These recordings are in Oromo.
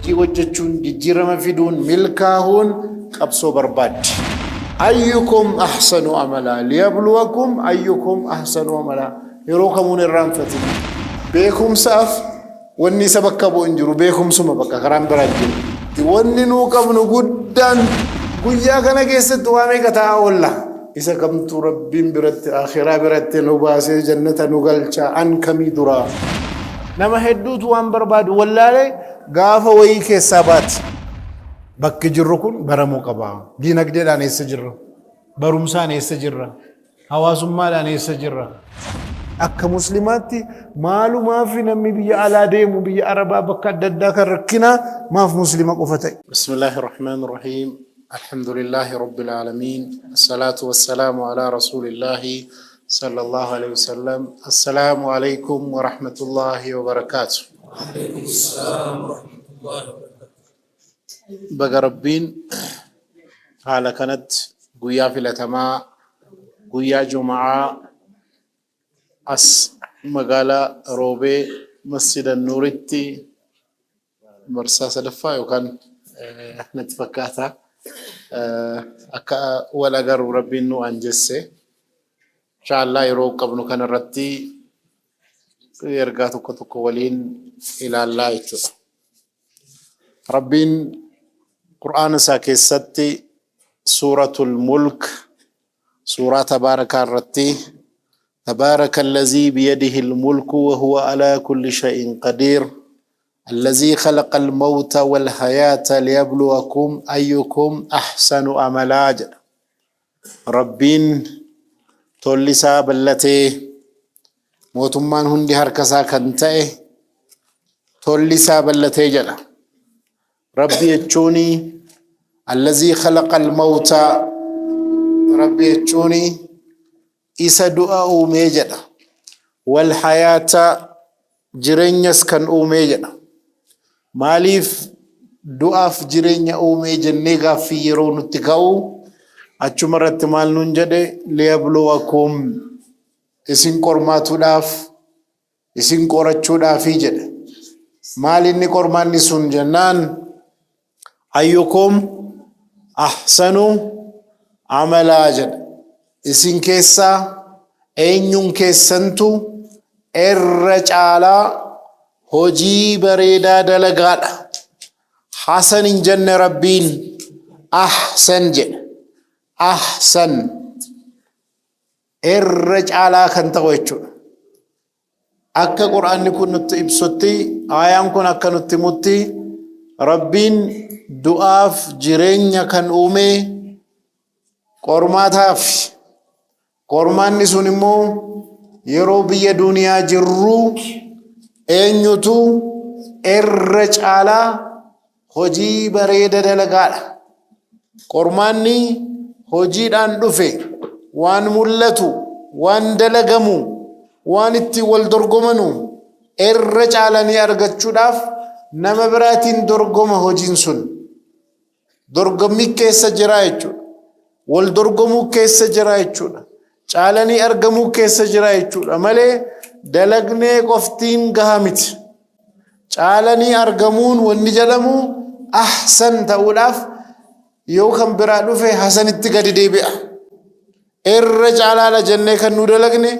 hojii hojjechuun jijjiirama fiduun milkaa'uun qabsoo barbaaddi. Ayyukum ahsanu amala liyabluwakum ayyukum ahsanu amala. Yeroo kamuun irraanfatin beekumsaaf wanni isa bakka bu'u hin jiru, beekumsuma bakka karaan biraa jiru. Wanni nuu qabnu guddaan guyyaa kana keessatti waa meeqa ta'a oolla. Isa kamtu rabbiin biratti akhiraa biratti nu baasee jannata nu galcha an kamii duraa. Nama hedduutu waan barbaadu wallaalee gaafa wayii keessaa baati. Bakki jirru kun baramuu qaba. Diinagdeedhaan eessa jirra? Barumsaan eessa jirra? Hawaasummaadhaan eessa jirra? Akka muslimaatti maalumaaf namni biyya alaa deemu biyya arabaa bakka adda addaa kan rakkinaa maaf muslima qofa ta'e. Bismillahir Rahmaanir Rahiim. Alhamdulillahi Rabbil Aalamiin. As-salaatu was-salaamu ala Rasuulillahi sallallahu alaihi wasallam. Assalaamu alaikum wa rahmatullahi wa barakatuh. Waalaikum salaam wa rahmatullahi wa barakatuh. Baga Rabbiin haala kanatti guyyaa filatamaa guyyaa Jum'aa as magaalaa Roobee Masjida Nuuritti marsaa sadaffaa yookaan natti fakkaata akka wal agarru Rabbiin nu anjesse. Inshallah yeroo qabnu kanarratti ergaa tokko tokko waliin ilaallaa jechuudha. Rabbiin Qur'aan isaa keessatti suuratul Mulk suuraa tabaarakaa irratti تبارك الذي بيده الملك وهو على كل شيء قدير الذي خلق الموت والحياة ليبلوكم أيكم أحسن عملا. ربين تولسا بلته موتمان هندي هركسا كنتئه تولسا بلته جلا. ربي يجوني الذي خلق الموت ربي يجوني isa du'a uumee jedha wal hayaata jireenyas kan uumee jedha. Maaliif du'aaf jireenya uumee jennee gaaffii yeroo nutti ka'u achuma irratti maal nuun jedhe liyabluwakum isin qormaatuudhaaf isin qorachuudhaafi jedhe. Maal inni qormaanni sun jennaan ayyukum ahsanu amalaa jedhe. Isin keessaa eenyuun keessantu irra caalaa hojii bareedaa dalagaadha. Hasan hin jenne Rabbiin ahsan jedhe. Ahsan irra caalaa kan ta'u jechuudha. Akka Qur'aanni kun nutti ibsutti aayaan kun akka nutti himutti Rabbiin du'aaf jireenya kan uume qormaataaf. Qormaanni sun immoo yeroo biyya duniyaa jirru eenyutu irra caalaa hojii bareeda dalagaadha. Qormaanni hojiidhaan dhufe waan mul'atu waan dalagamu waan itti wal dorgomanu irra caalanii argachuudhaaf nama biraatiin dorgoma. Hojiin sun dorgommii keessa jira jechuudha. Wal dorgomuu keessa jira jechuudha. Caalanii argamuu keessa jira jechuudha malee dalagnee qoftiin gahaa miti. Caalanii argamuun wanni jedhamu ahsan ta'uudhaaf yoo kan biraa dhufe hasanitti gadi deebi'a. Irra caalaala jennee kan nu dalagne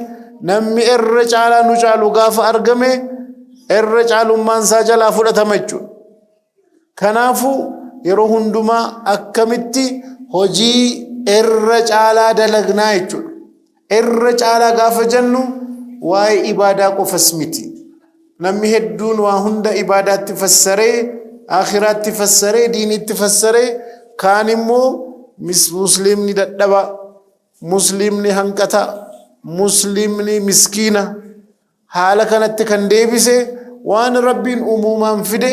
namni irra caalaa nu caalu gaafa argame irra caalummaan isaa jalaa fudhatama jechuudha. Kanaafuu yeroo hundumaa akkamitti hojii irra caalaa dalagnaa jechuudha. Irra caalaa gaafa jennu waa'ee ibaadaa qofas miti. Namni hedduun waa hunda ibaadaatti fassaree akhiraatti fassaree diinitti fassaree kaan immoo muslimni dadhaba, muslimni hanqata, muslimni miskiina haala kanatti kan deebise waan Rabbiin umumaan fide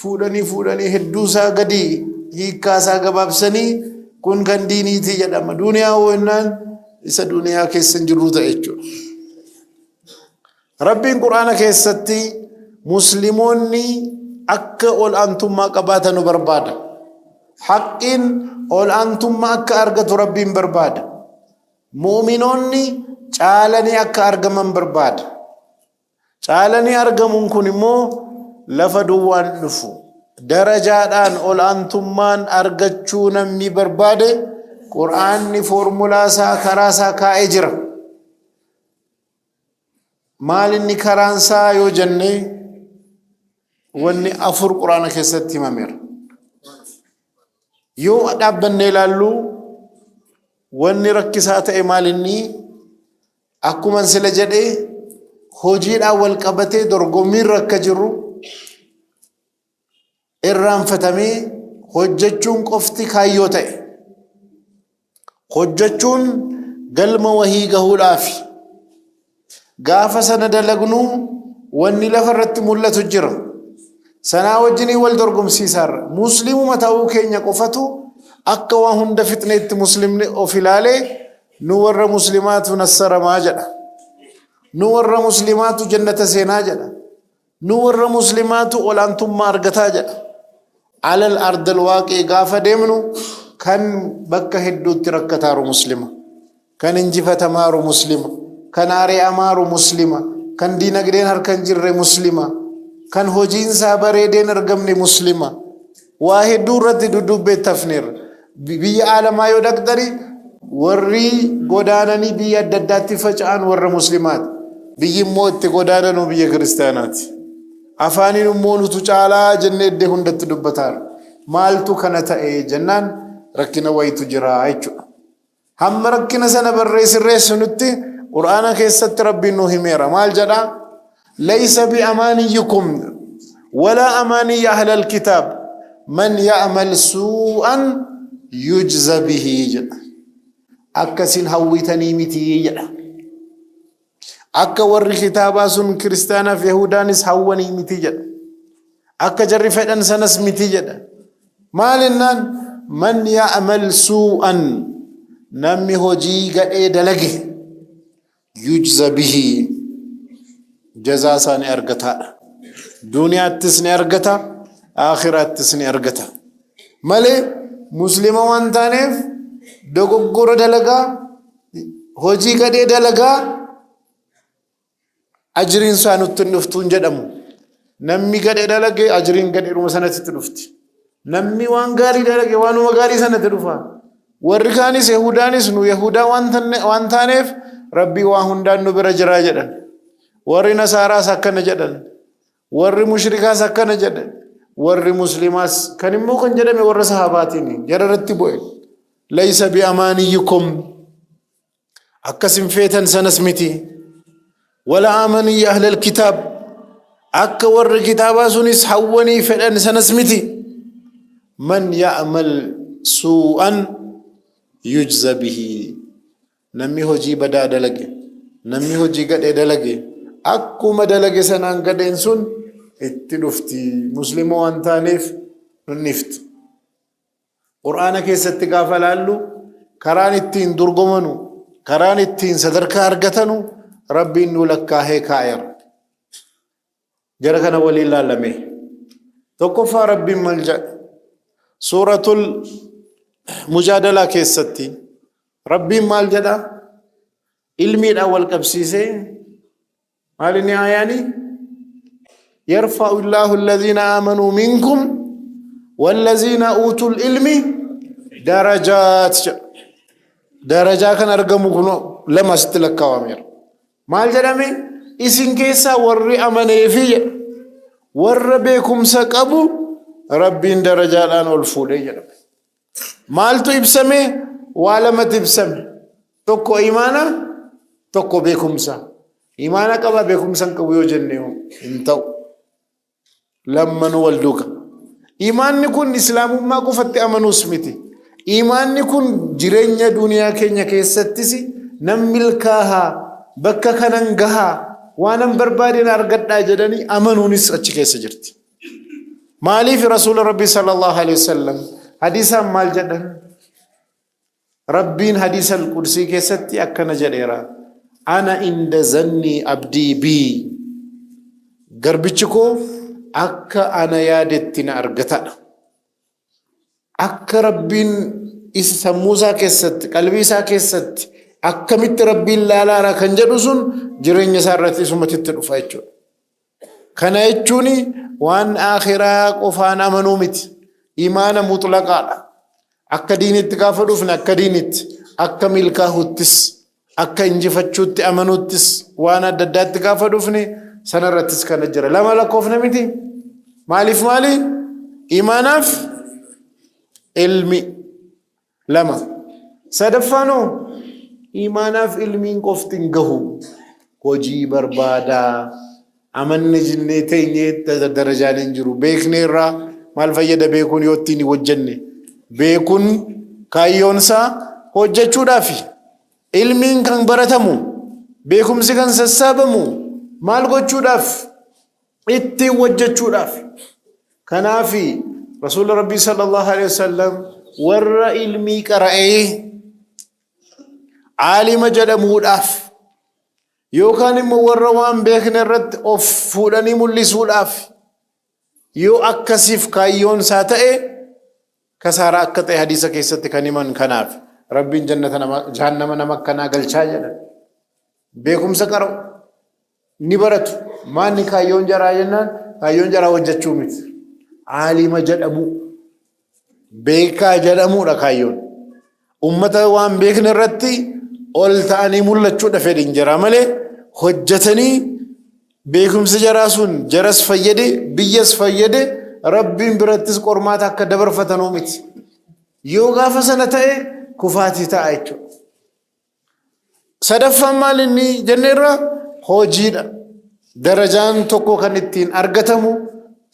fuudhanii hedduusaa gadi hiikkaasaa gabaabsanii kun kan diiniitii jedhama. Duniyaa wennaan isa duniyaa keessan jirru ta'e jechuudha. Rabbiin Qur'aana keessatti muslimoonni akka ol aantummaa qabaatan barbaada. Haqqiin ol aantummaa akka argatu Rabbiin barbaada. Mu'minoonni caalanii akka argaman barbaada. Caalanii argamuun kun immoo lafa duwwaan dhufu darajaadhaan ol aantummaan argachuu namni barbaade qur'aanni foormulaa isaa karaa isaa kaa'ee jira. maal inni karaan isaa yoo jenne wanni afur qur'aana keessatti himameera. yoo dhaabbannee ilaallu wanni rakkisaa ta'e maal inni akkuma sila jedhee hojiidhaan wal qabatee dorgommiin rakka jiru irraanfatamee hojjechuun qofti kaayyoo ta'e hojjechuun galma wahii gahuudhaaf gaafa sana dalagnu wanni lafa irratti mul'atu jira sanaa wajjinii wal dorgomsiisaarra muslimuma ta'uu keenya qofatu akka waa hunda fitneetti muslimni of ilaalee nu warra muslimaatu nassaramaa jedha nu warra muslimaatu jannata seenaa jedha nu warra muslimaatu olaantummaa argataa jedha. alal ardal waaqii gaafa deemnu kan bakka hedduutti rakkataaru muslima kan injifatamaaru muslima kan ari'amaaru muslima kan diinagdeen harkan jirre muslima kan hojiinsaa bareedeen argamne muslima waa hedduu irratti dudubbeettafneerra. biyya alamaa yoo dhaqxani warri godaananii biyya adda addaatti faca'an warra muslimaati. biyyi immoo itti godaananu biyya kiristaanaati. afaaniin immoo nutu caalaa jennee iddee hundatti dubbataara. maaltu kana ta'e jennaan rakkina wayitu jira jechuudha. hamma rakkina sana barreessinutti qur'aana keessatti rabbiin nu himeera. maal jedha? laysa bi amaaniyyikum wala amaaniyyi ahlal kitaab man ya'mal su'an yujza bihi jedha. akkasin hawwitanii miti jedha. akka warri kitaabaa sun kiristaanaaf yahudaanis hawwanii miti jedha. akka jarri fedhan sanas miti jedha. maalinnaan man ya'mal su'an namni hojii gadhee dalage yujza bihi jazaa isaa ni argataadha. duniyaattis ni argata akhiraattis ni argata malee muslima waan taaneef dogoggora dalagaa hojii gadhee dalagaa ajriin isaa nutti dhuftuun jedhamu. namni gadhee dalage ajriin gadheedhuma sanatti dhufti. namni waan gaarii dalage waanuma gaarii sanatti dhufa. warri kaanis yahudaanis nu yahudaa waan taaneef rabbii waa hundaan nu bira jiraa jedhan. warri nasaaraas akkana jedhan. warri mushrikaas akkana jedhan. warri muslimaas kan immoo kan jedhame warra sahabaatiin jararratti bu'e. laysa bi amaaniyyikum akkasin feetan sanas miti wala amaniyyi ahlal kitaab akka warri kitaabaa sunis hawwanii fedhan sanas miti. man ya'mal su'an yujza bihi namni hojii badaa dalage namni hojii gadhee dalage akkuma dalage sanaan gadheen sun itti dhufti. muslima waan taaneef nunniftu. qur'aana keessatti gaafa laallu karaan ittiin dorgomanu karaan ittiin sadarkaa argatanu rabbiin nu lakkaahee kaa'eera. jara kana waliin laalame tokkoffaa rabbiin maal jedha? suuratul mujaadalaa keessatti rabbiin maal jedha? ilmiidhaan wal qabsiisee maal inni ayaani? yarfa'u illaahu alladhiina aamanuu minkum والذين أوتوا العلم درجات. درجة كان أرقمو كنو لما ستلك كوامير مال جرامي إسن كيسا ورّي أمني في ورّ بكم سكبو ربين درجة الآن والفولي جرامي مال تو إبسمي وعلمة إبسمي توكو إيمانا توكو بكم سا إيمانا كبا بكم سا كبيو جنيو انتو لما نوالدوك. imaanni kun islaamummaa qofatti amanuus miti. imaanni kun jireenya duniyaa keenya keessattis nam milkaahaa bakka kanan gahaa waanan barbaadeen argadhaa jedhanii amanuunis achi keessa jirti. maaliif rasuula rabbii sallallahu alaihi wasallam hadiisaan maal jedhan? rabbiin hadiisa al-qudsii keessatti akkana jedheera. ana inda zanni abdii bii garbichi koo akka ana yaadetti na argatadha. akka rabbiin isa sammuu isaa keessatti qalbii isaa keessatti akkamitti rabbiin laalaara kan jedhu sun jireenya isaa irratti isumatti dhufa jechuudha. kana jechuun waan akhiraa qofaan amanuu miti imaana mutlaqaadha akka diinitti gaafa dhufne akka diinitti akka milkaa'uttis akka injifachuutti amanuuttis waan adda addaatti gaafa dhufne sanarrattis kana jira lama lakkoofne miti maaliif maali imaanaaf ilmi lama sadaffaano imaanaaf ilmiin qoftin gahu hojii barbaadaa amanne jinnee teenyee darajaan hin jiru beekne irraa maal fayyada beekuun yoo ittiin hojjenne beekuun kaayyoonsaa hojjechuudhaaf ilmiin kan baratamu beekumsi kan sassaabamu maal gochuudhaaf ittiin hojjechuudhaaf kanaaf rasuula rabbii sallallahu alaihi wasallam warra ilmii qara'ee aalima jedhamuudhaaf yookaan immoo warra waan beekne irratti of fuudhanii mul'isuudhaaf yoo akkasiif kaayyoon isaa ta'e kasaara akka ta'e hadiisa keessatti kan himan kanaaf rabbiin jahannama nama akkanaa galchaa jedhan beekumsa qara'u ni baratu maanni kaayyoon jaraa jennaan kaayyoon jaraa hojjechuu miti aalima jedhamu beekaa jedhamuudha kaayyoon ummata waan beekne irratti ol ta'anii mul'achuudha fedhin jira malee hojjetanii beekumsi jaraa sun jaras fayyade biyyas fayyade rabbiin birattis qormaata akka dabarfatanuu miti yoo gaafa sana ta'e kufaatii ta'a jechuudha sadaffaan maal inni jenneerra hojiidha darajaan tokko kan ittiin argatamu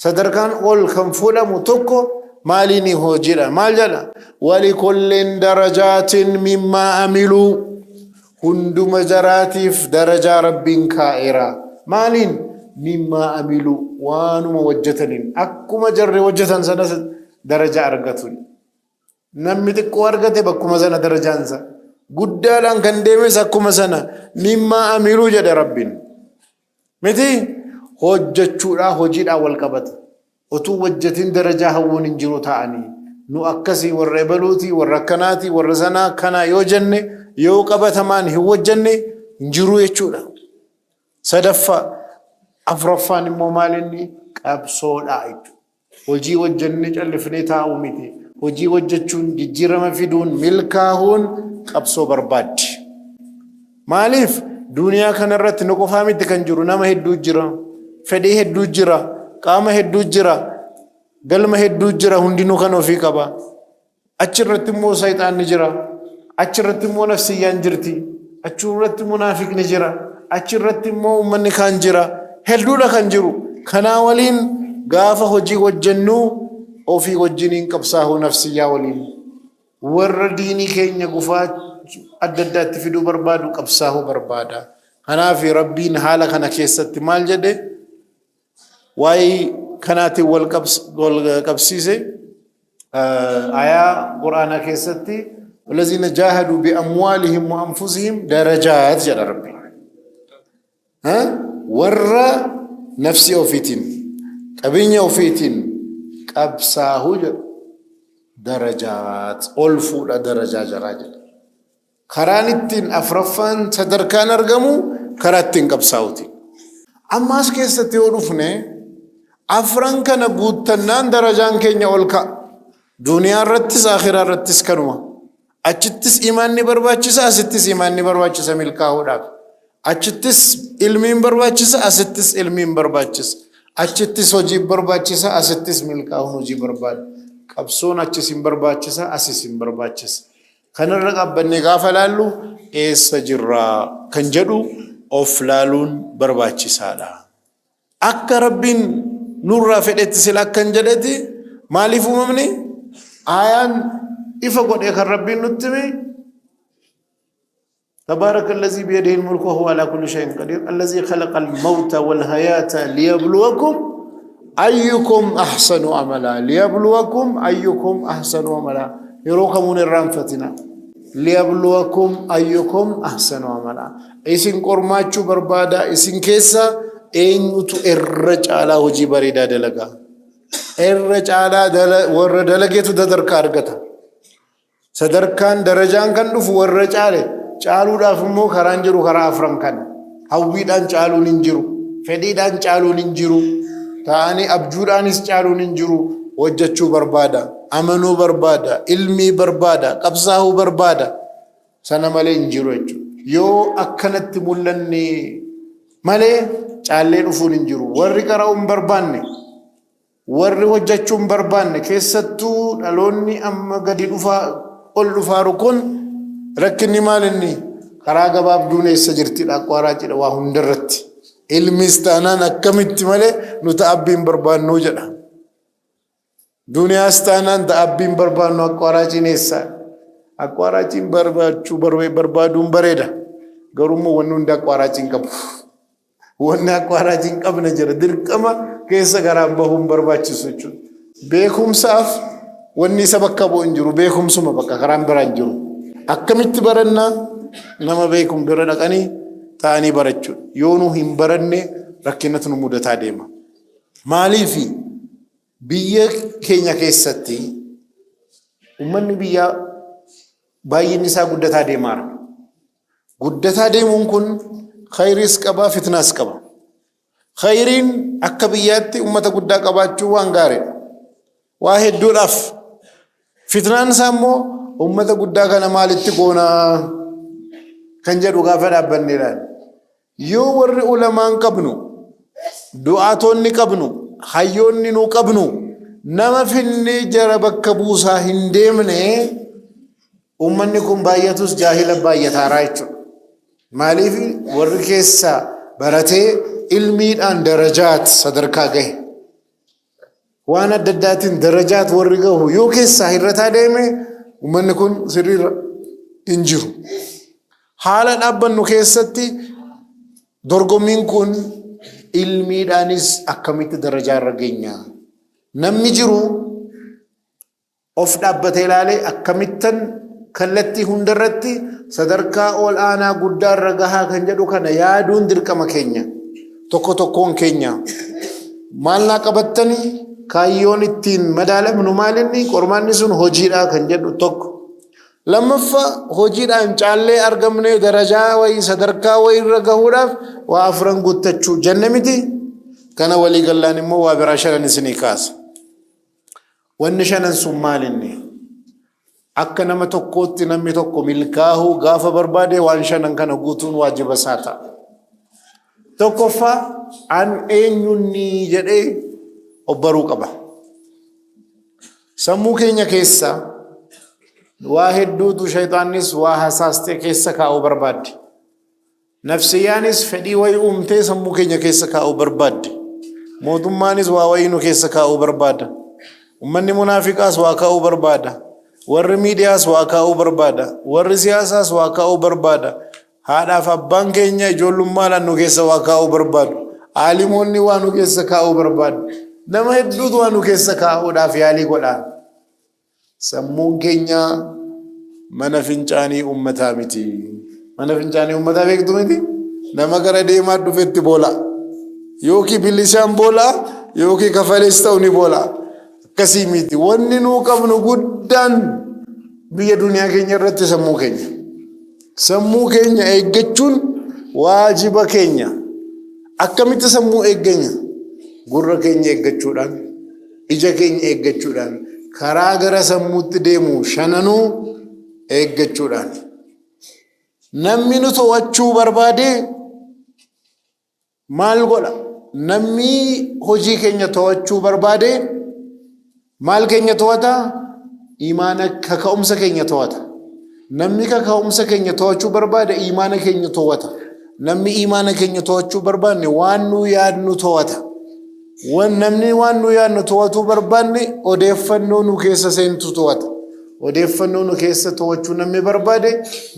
sadarkaan ol kan fuudhamu tokko maaliini hojiidha maal jedha walikullin darajaatin mimmaa amiluu hunduma jaraatiif darajaa rabbiin kaa'eera maaliin mimmaa amiluu waanuma hojjetaniin akkuma jarri hojjetan sana darajaa argatu namni xiqqoo argate bakkuma sana darajaansa guddaadhaan kan deemes akkuma sana mimmaa amiluu jedhe rabbiin miti hojjechuudhaa hojiidhaa wal qabata utuu hojjetin darajaa hawwuun hin jiru ta'anii nu akkasii warra ebaluutii warra akkanaatii warra sanaa kana yoo jenne yoo qabatamaan hin hojjenne hin jiru jechuudha sadaffaa afuraffaan immoo maalinni qabsoodhaa jechuudha hojii hojjenne callifnee taa'uu miti hojii hojjechuun jijjiirama fiduun milkaa'uun qabsoo barbaaddi maaliif duniyaa kanarratti nu qofaa miti kan jiru nama hedduu jira fedhii hedduu jira qaama hedduu jira galma hedduu jira hundinuu kan ofii qaba achirratti immoo sayxaanni jira achirratti immoo nafsiyyaan jirti achirratti munaafiqni jira achirratti immoo ummanni kaan jira hedduudha kan jiru kanaa waliin gaafa hojii hojjennu ofii wajjiniin qabsaa'uu nafsiyyaa waliin warra diinii keenya gufaa adda addaatti fiduu barbaadu qabsaa'uu barbaada kanaaf rabbiin haala kana keessatti maal jedhe waa'ee kanaatiin wal qabsiise ayaa quraanaa keessatti والذين جاهدوا بأموالهم وأنفسهم درجات جل ربي ورّا نفسي أوفيتين أبيني أوفيتين كبساه درجات ألفو درجات جراجل خرانتين أفرفان صدركان أرجمو خراتين كبساوتي أما أسكت تيورفني أفران كان قوتنان درجان كينيا أولكا دنيا رتس آخرة رتس كنوا أشتس إيماني برباچسا أشتس إيماني برباچسا ملكاهوداف أشتس علمين برباچسا أشتس علمين برباچس أشتس وجيب برباچسا أشتس ملكاهون وجيب برباد قبسون أشتسين برباچسا أشتسين برباچس خنر قبني غافلالو إيس جرا كنجدو أفلالون برباچسا لا أكربين نور رافدت سلاك كنجدتي مالي فممني آيان إفقد إخر ربي نتمي تبارك الذي بيده الملك وهو على كل شيء قدير الذي خلق الموت والحياة ليبلوكم أيكم أحسن عملا ليبلوكم أيكم أحسن عملا يروكم من الرانفتنا ليبلوكم أيكم أحسن عملا إسن قرماتشو بربادا إسن كيسا إنتو الرجال وجي بريدا دلقا الرجال ورد دلقيتو ددرك أرقتا sadarkaan darajaan kan dhufu warra caale caaluudhaaf immoo karaan jiru karaa afran kan hawwiidhaan caaluun hin jiru fedhiidhaan caaluun hin jiru ta'anii abjuudhaanis caaluun hin jiru hojjechuu barbaada amanuu barbaada ilmii barbaada qabsaa'uu barbaada sana malee hin jiru jechuudha yoo akkanatti mul'anne malee caallee dhufuun hin jiru warri qara'uu hin barbaanne warri hojjechuu hin barbaanne keessattuu dhaloonni amma gadi dhufaa ol dhufaaru kun rakkinni maal inni karaa gabaabduun eessa jirti dhaqwaaraa jedha waa hundarratti ilmis taanaan akkamitti malee nu ta'abbiin barbaannuu jedha duniyaas taanaan ta'abbiin barbaannu dhaqwaaraa cineessaa dhaqwaaraa cin barbaaduun bareeda garuu wanni hundi dhaqwaaraa cin qabu wanni dhaqwaaraa cin qabna jira dirqama keessa garaan bahuun barbaachisu jechuudha beekumsaaf wanni isa bakka bu'u hin jiru beekumsuma bakka karaan biraan jiru akkamitti barannaa nama beekum bira dhaqanii ta'anii barachuudha yoo nu hin baranne rakkinatu nu mudataa deema maaliif biyya keenya keessatti ummanni biyya baay'inni isaa guddataa deemaara guddataa deemuun kun khayriis qaba fitnaas qaba khayriin akka biyyaatti ummata guddaa qabaachuu waan gaariidha waa hedduudhaaf fitnaan isaa immoo ummata guddaa kana maalitti goonaa kan jedhu gaafa dhaabbanne ilaali yoo warri ulamaan qabnu du'aatonni qabnu hayyoonni nu qabnu nama finnee jara bakka buusaa hin deemne ummanni kun baay'atus jaahila baay'ataaraa jechuudha maaliif warri keessa baratee ilmiidhaan darajaat sadarkaa gahe waan adda addaatiin darajaat warri gahu yoo keessaa hirrataa deeme ummanni kun sirriirra hin jiru haala dhaabbannu keessatti dorgommiin kun ilmiidhaanis akkamitti darajaa irra geenya namni jiru of dhaabbatee ilaalee akkamittan kallattii hundarratti sadarkaa ol aanaa guddaa irra gahaa kan jedhu kana yaaduun dirqama keenya tokko tokkoon keenya maal naa qabattanii kaayyoon ittiin madaalamnu maalinni qormaanni sun hojiidhaa kan jedhu tokko lammaffaa hojiidhaan caallee argamne darajaa wayii sadarkaa wayii irra gahuudhaaf waa afran guuttachuu jenne miti kana walii gallaan immoo waa biraa shanan isinii kaasa wanni shanan sun maalinni akka nama tokkootti namni tokko milkaa'uu gaafa barbaade waan shanan kana guutuun waajiba isaa ta'a tokkoffaa an eenyunni jedhee obbaruu qaba sammuu keenya keessa waa hedduutu shayxaannis waa hasaastee keessa kaa'uu barbaadde nafsiyyaanis fedhii wayii uumtee sammuu keenya keessa kaa'uu barbaadde mootummaanis waa wayii nu keessa kaa'uu barbaada ummanni munaafiqaas waa kaa'uu barbaada warri miidiyaas waa kaa'uu barbaada warri siyaasaas waa kaa'uu barbaada haadhaaf abbaan keenya ijoollummaadhaan nu keessa waa kaa'uu barbaadu aalimoonni waa nu keessa kaa'uu barbaadu nama hedduutu waa nu keessa kaa'uudhaaf yaalii godhaan sammuun keenya mana fincaanii ummataa miti mana fincaanii ummataa beektu miti nama gara deemaa dhufetti boola yookiin bilishaan boola yookiin kafalees ta'u ni boola akkasii miti wanni nuu qabnu guddaan biyya duniyaa keenya irratti sammuu keenya eeggachuun waajiba keenya akkamitti sammuu eegganya gurra keenya eeggachuudhaan ija keenya eeggachuudhaan karaa gara sammuutti deemu shananuu eeggachuudhaan namni nu to'achuu barbaade maal godha namni hojii keenya to'achuu barbaade maal keenya to'ata imaana kaka'umsa keenya to'ata namni kaka'umsa keenya to'achuu barbaade imaana keenya to'ata namni imaana keenya to'achuu barbaanne waan nu yaadnu to'ata namni waan nu yaadnu to'atuu barbaanne odeeffannoo nu keessa seentu to'ata odeeffannoo nu keessa to'achuu namni barbaade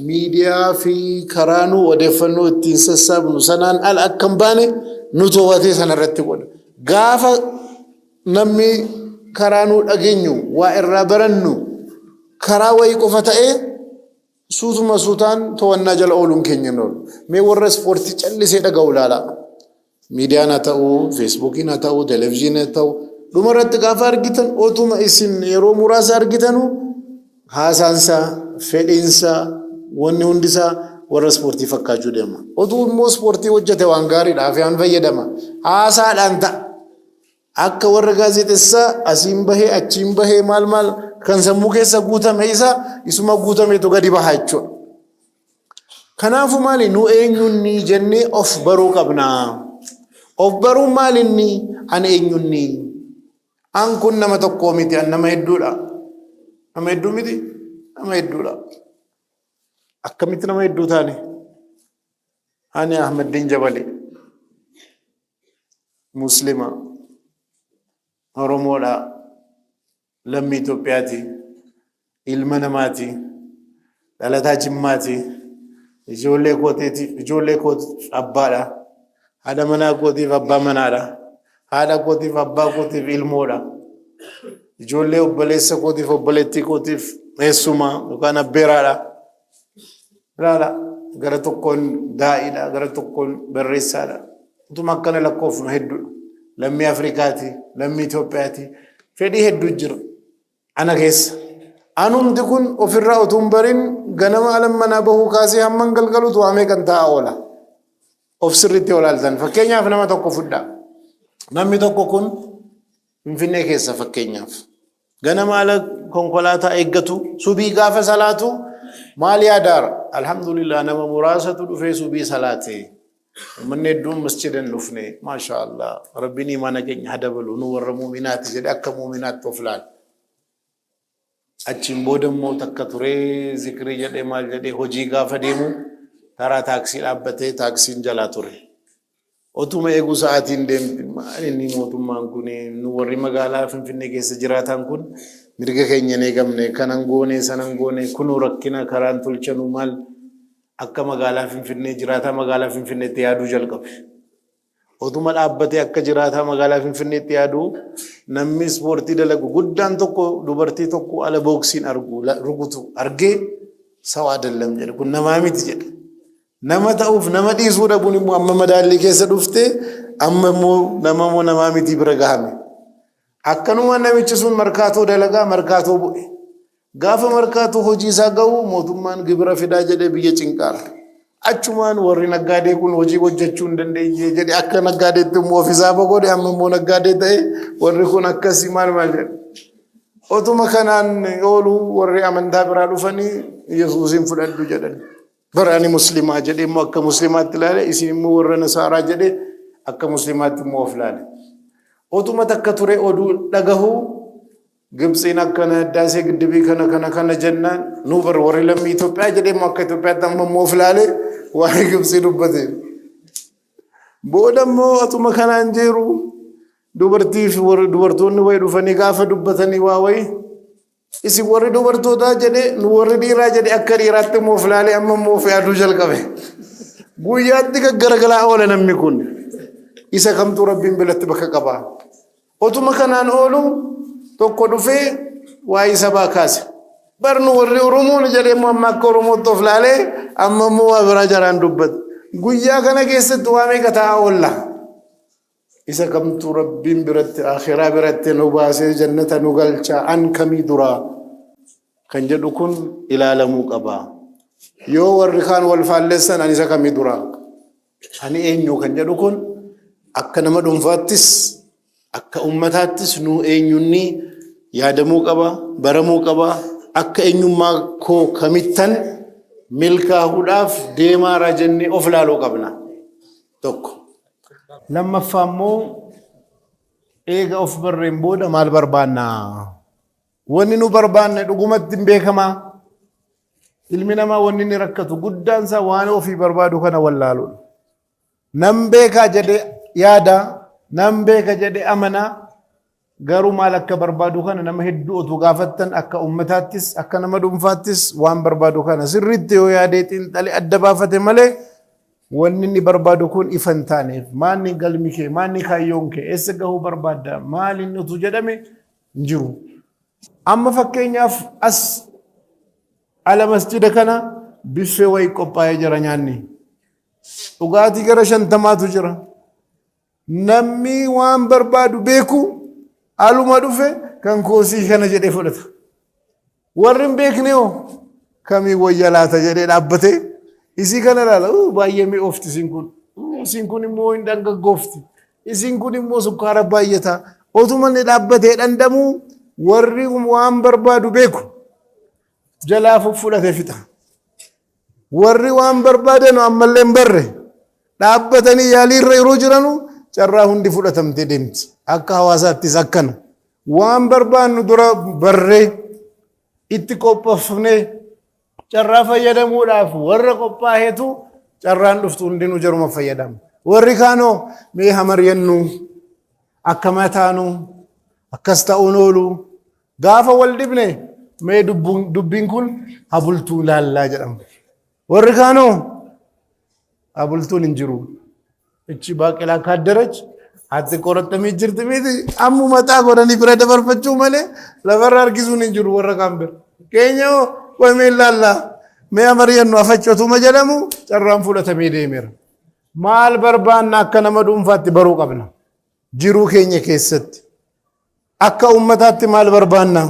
miidiyaa fi karaa nu odeeffannoo ittiin sassaabnu sanaan ala akka hin baane nu to'atee sanarratti godha gaafa namni karaa nu dhageenyu waa irraa barannu karaa wayii qofa ta'ee suutuma suutaan to'annaa jala ooluun keenya noolu mee warra ispoortii callisee dhaga'u ilaalaa miidiyaan haa ta'uu feesbuukiin haa ta'uu televezyiiniin haa ta'uu dhumarratti gaafa argitan otuma isin yeroo muraasa argitanu haasaansaa fedhiinsaa wanni hundisaa warra ispoortii fakkaachuu deema. Otuu immoo ispoortii hojjete waan gaariidhaaf yaan fayyadama. Haasaadhaan ta'a. Akka warra gaazexeessaa asiin bahee achiin bahee maal kan sammuu keessa guutame isa isuma guutameetu gadi bahaa jechuudha. Kanaafuu maali nu eenyunni jennee of baruu qabna. Of baruun maalinni an eenyunni. An kun nama tokkoo miti an nama hedduudha. Nama hedduu miti nama hedduudha. Akkamitti nama hedduu taane? Ani Ahmadiin Jabali Muslima Oromoodha lammii Itoophiyaati ilma namaati dhalataa Jimmaati ijoollee kootiif abbaadha haadha manaa kootiif abbaa manaadha haadha kootiif abbaa kootiif ilmoodha ijoollee obboleessa kootiif obboleettii kootiif eessumaa yookaan abbeeraadha laala gara tokkoon daa'idha gara tokkoon barreessaadha utuma akkana lakkoofnu hedduudha lammii Afrikaati lammii Itoophiyaati fedhii hedduu jira ana keessa anumti kun ofirraa utuu hin barin ganama alammanaa bahuu kaasee hamman galgalutu waamee kan ta'a oola of sirriitti olaaltan fakkeenyaaf nama tokko fudhaa namni tokko kun Finfinnee keessa fakkeenyaaf ganama ala konkolaataa eeggatu subii gaafa salaatu maal yaadaara alhamdulillah nama muraasatu dhufee subii salaatee من ندوم مسجد النفني ما شاء الله ربني ما نجني هذا بلو نور مؤمنات جد أك مؤمنات طفلان أتشين بودم مو تكتوري ذكري جد مال جد هوجيغا فديمو ترى تاكسي أبته تاكسي جلاتوري أتوم إيجو ساعتين دم ما إني موتوم ما نكوني نوري مقالة في النجس جراتان كون مرجع كيني نيجام نه كنانغوني سنانغوني كنو ركينا كران تلچنو مال akka magaalaa Finfinnee jiraata magaalaa Finfinneetti yaaduu jalqabe. Otuma dhaabbatee akka jiraata magaalaa Finfinneetti yaaduu namni ispoortii dalagu guddaan tokko dubartii tokko ala booksiin rukutu argee sawa dallam jedhe kun namaa miti jedhe. Nama ta'uuf nama dhiisuu dhabuun immoo amma madaallii keessa dhufte amma immoo namaa miti bira gahame. Akkanuma namichi sun markaatoo dalagaa markaatoo bu'e. Gaafa markaatu hojii isaa ga'u mootummaan gibira fidaa jedhee biyya cinqaara. Achumaan warri naggaadee kun hojii hojjechuu hin dandeenye jedhee akka naggaadeetti immoo ofiisaa boqode amma immoo naggaadee ta'e warri kun akkasii maal jedhe. Otuma kanaan oolu warri amantaa biraa dhufanii Yesuusin fudhadhu jedhan. Baraani muslimaa jedhee immoo akka muslimaatti ilaale isin immoo warra nasaaraa jedhee akka muslimaatti immoo of ilaale. Otuma takka ture oduu dhagahuu Gibsiin akkana daasee giddibii kana jennaan nu bar warri lammii Itoophiyaa jedhee immoo akka Itoophiyaatti amma immoo of ilaale waa'ee Gibsii dubbate. Booda immoo atuma kanaan jiru dubartoonni wayi dhufanii gaafa dubbatanii waa wayi isin warri dubartootaa jedhee nu warri dhiiraa jedhee akka dhiiraatti immoo of ilaale amma immoo of yaaduu jalqabe. Guyyaatti gaggaragalaa oola namni kun isa kamtu rabbiin bilatti bakka qaba. Otuma kanaan oolu tokko dhufee waa'ee sabaa kaase. Barnu warri Oromoon jedhee immoo amma akka Oromootti of ilaalee amma immoo waa biraa jaraan dubbata. Guyyaa kana keessatti waa meeqa ta'a oolla. Isa kamtu rabbiin biratti akhiraa biratti nu baasee jannata nu galchaa an kamii duraa kan jedhu kun ilaalamuu qaba. Yoo warri kaan wal faalleessan ani isa kamii duraa ani eenyu kan jedhu kun akka nama dhuunfaattis akka ummataattis nu eenyunni yaadamuu qaba baramuu qaba akka eenyummaa koo kamittan milkaahuudhaaf deemaara jennee of ilaaluu qabna. Tokko lammaffaa immoo eega of barreen booda maal barbaanna? Wanni nu barbaanne dhugumatti hin beekamaa? Ilmi namaa wanni inni rakkatu guddaan isaa waan ofii barbaadu kana wallaaluudha. Nam beekaa jedhee yaada nam beeka jedhee amana garuu maal akka barbaadu kana nama hedduu otuu gaafattan akka ummataattis akka nama dhuunfaattis waan barbaadu kana sirriitti yoo yaadee xiinxalee adda baafate malee wanni inni barbaadu kun ifa hin taaneef maanni galmi kee maanni kaayyoon kee eessa gahuu barbaadda maaliin utuu jedhame hin jiru. Amma fakkeenyaaf as ala masjida kana biffee wayii qophaa'ee jira nyaanni. Dhugaatii gara 50tu jira. Namni waan barbaadu beeku aluma dhufe kan koosii kana jedhee fudhata. Warri hin beekne hoo kamii wayya laata jedhee dhaabbatee Isii kana ilaala baay'ee mi'oofti isin kun immoo hin dhangaggoofti isin kun immoo sukkaara baay'ata otuma inni dhaabbatee dhandhamuu warri waan barbaadu beeku jalaa fudhatee fixa warri waan barbaadan ammallee hin barre dhaabbatanii yaaliirra yeroo jiranu carraa hundi fudhatamtee deemti akka hawaasaattis akkana waan barbaannu dura barree itti qophoofnee carraa fayyadamuudhaaf warra qophaaheetu carraan dhuftu hundinuu jaruma fayyadamu warri kaanoo mee hamaryannu akkama taanu akkas ta'uun oolu gaafa wal dhibne mee dubbiin kun habultuu laallaa jedhama warri kaanoo habultuun hin jiru ichi baaqelaa kaaddarach ati qorattamii jirti miti ammu mataa godhanii bira dabarfachuu malee lafarra harkisuun hin jiru warra kaan bira keenyoo wameen laallaa mee hamaryannu afachotuma jedhamu carraan fudhatamee deemeera maal barbaanna akka nama dhuunfaatti baruu qabna jiruu keenya keessatti akka ummataatti maal barbaanna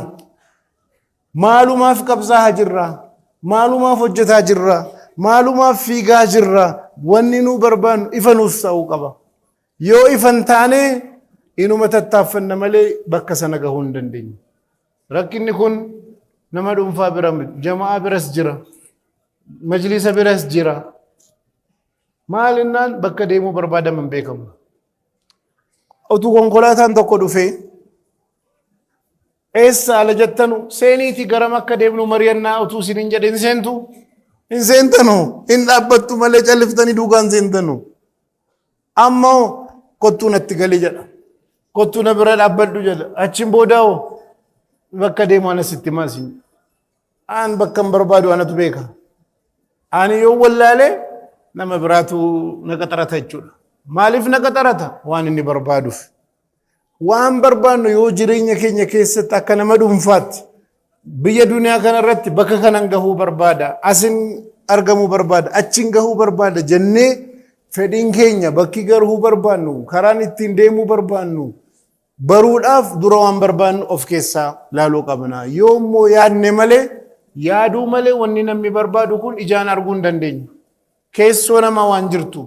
maalumaaf qabsaa'aa jirra maalumaaf hojjetaa jirra maalumaaf fiigaa jirra wanni nu barbaannu ifa nuus ta'uu qaba yoo ifan taane inuma tattaaffanna malee bakka sana gahuu hin dandeenyu rakkinni kun nama dhuunfaa bira jamaa biras jira majlisa biras jira maalinnaan bakka deemuu barbaadaman beekamu utuu konkolaataan tokko dhufee eessa ala jettanu seeniiti garam akka deemnu mariyannaa utuu isin hin jedhe hin seentanu hin dhaabbattu malee calliftanii duukaan seentanu ammoo kottuu natti galii jedha kottuu na bira dhaabbadhu jedha achiin boodaa'oo bakka deemu anas itti maasiin aan bakka hin barbaadu anatu beeka ani yoo wallaalee nama biraatu na qaxarata jechuudha maaliif na qaxarata waan inni barbaaduuf waan barbaannu yoo jireenya keenya keessatti akka nama dhuunfaatti biyya duniyaa kana irratti bakka kanan gahuu barbaada asin argamuu barbaada achiin gahuu barbaada jennee fedhiin keenya bakki garuu barbaannu karaan ittiin deemuu barbaannu baruudhaaf dura waan barbaannu of keessaa laaluu qabna yoo immoo yaadne malee yaaduu malee wanni namni barbaadu kun ijaan arguu hin dandeenyu keessoo nama waan jirtu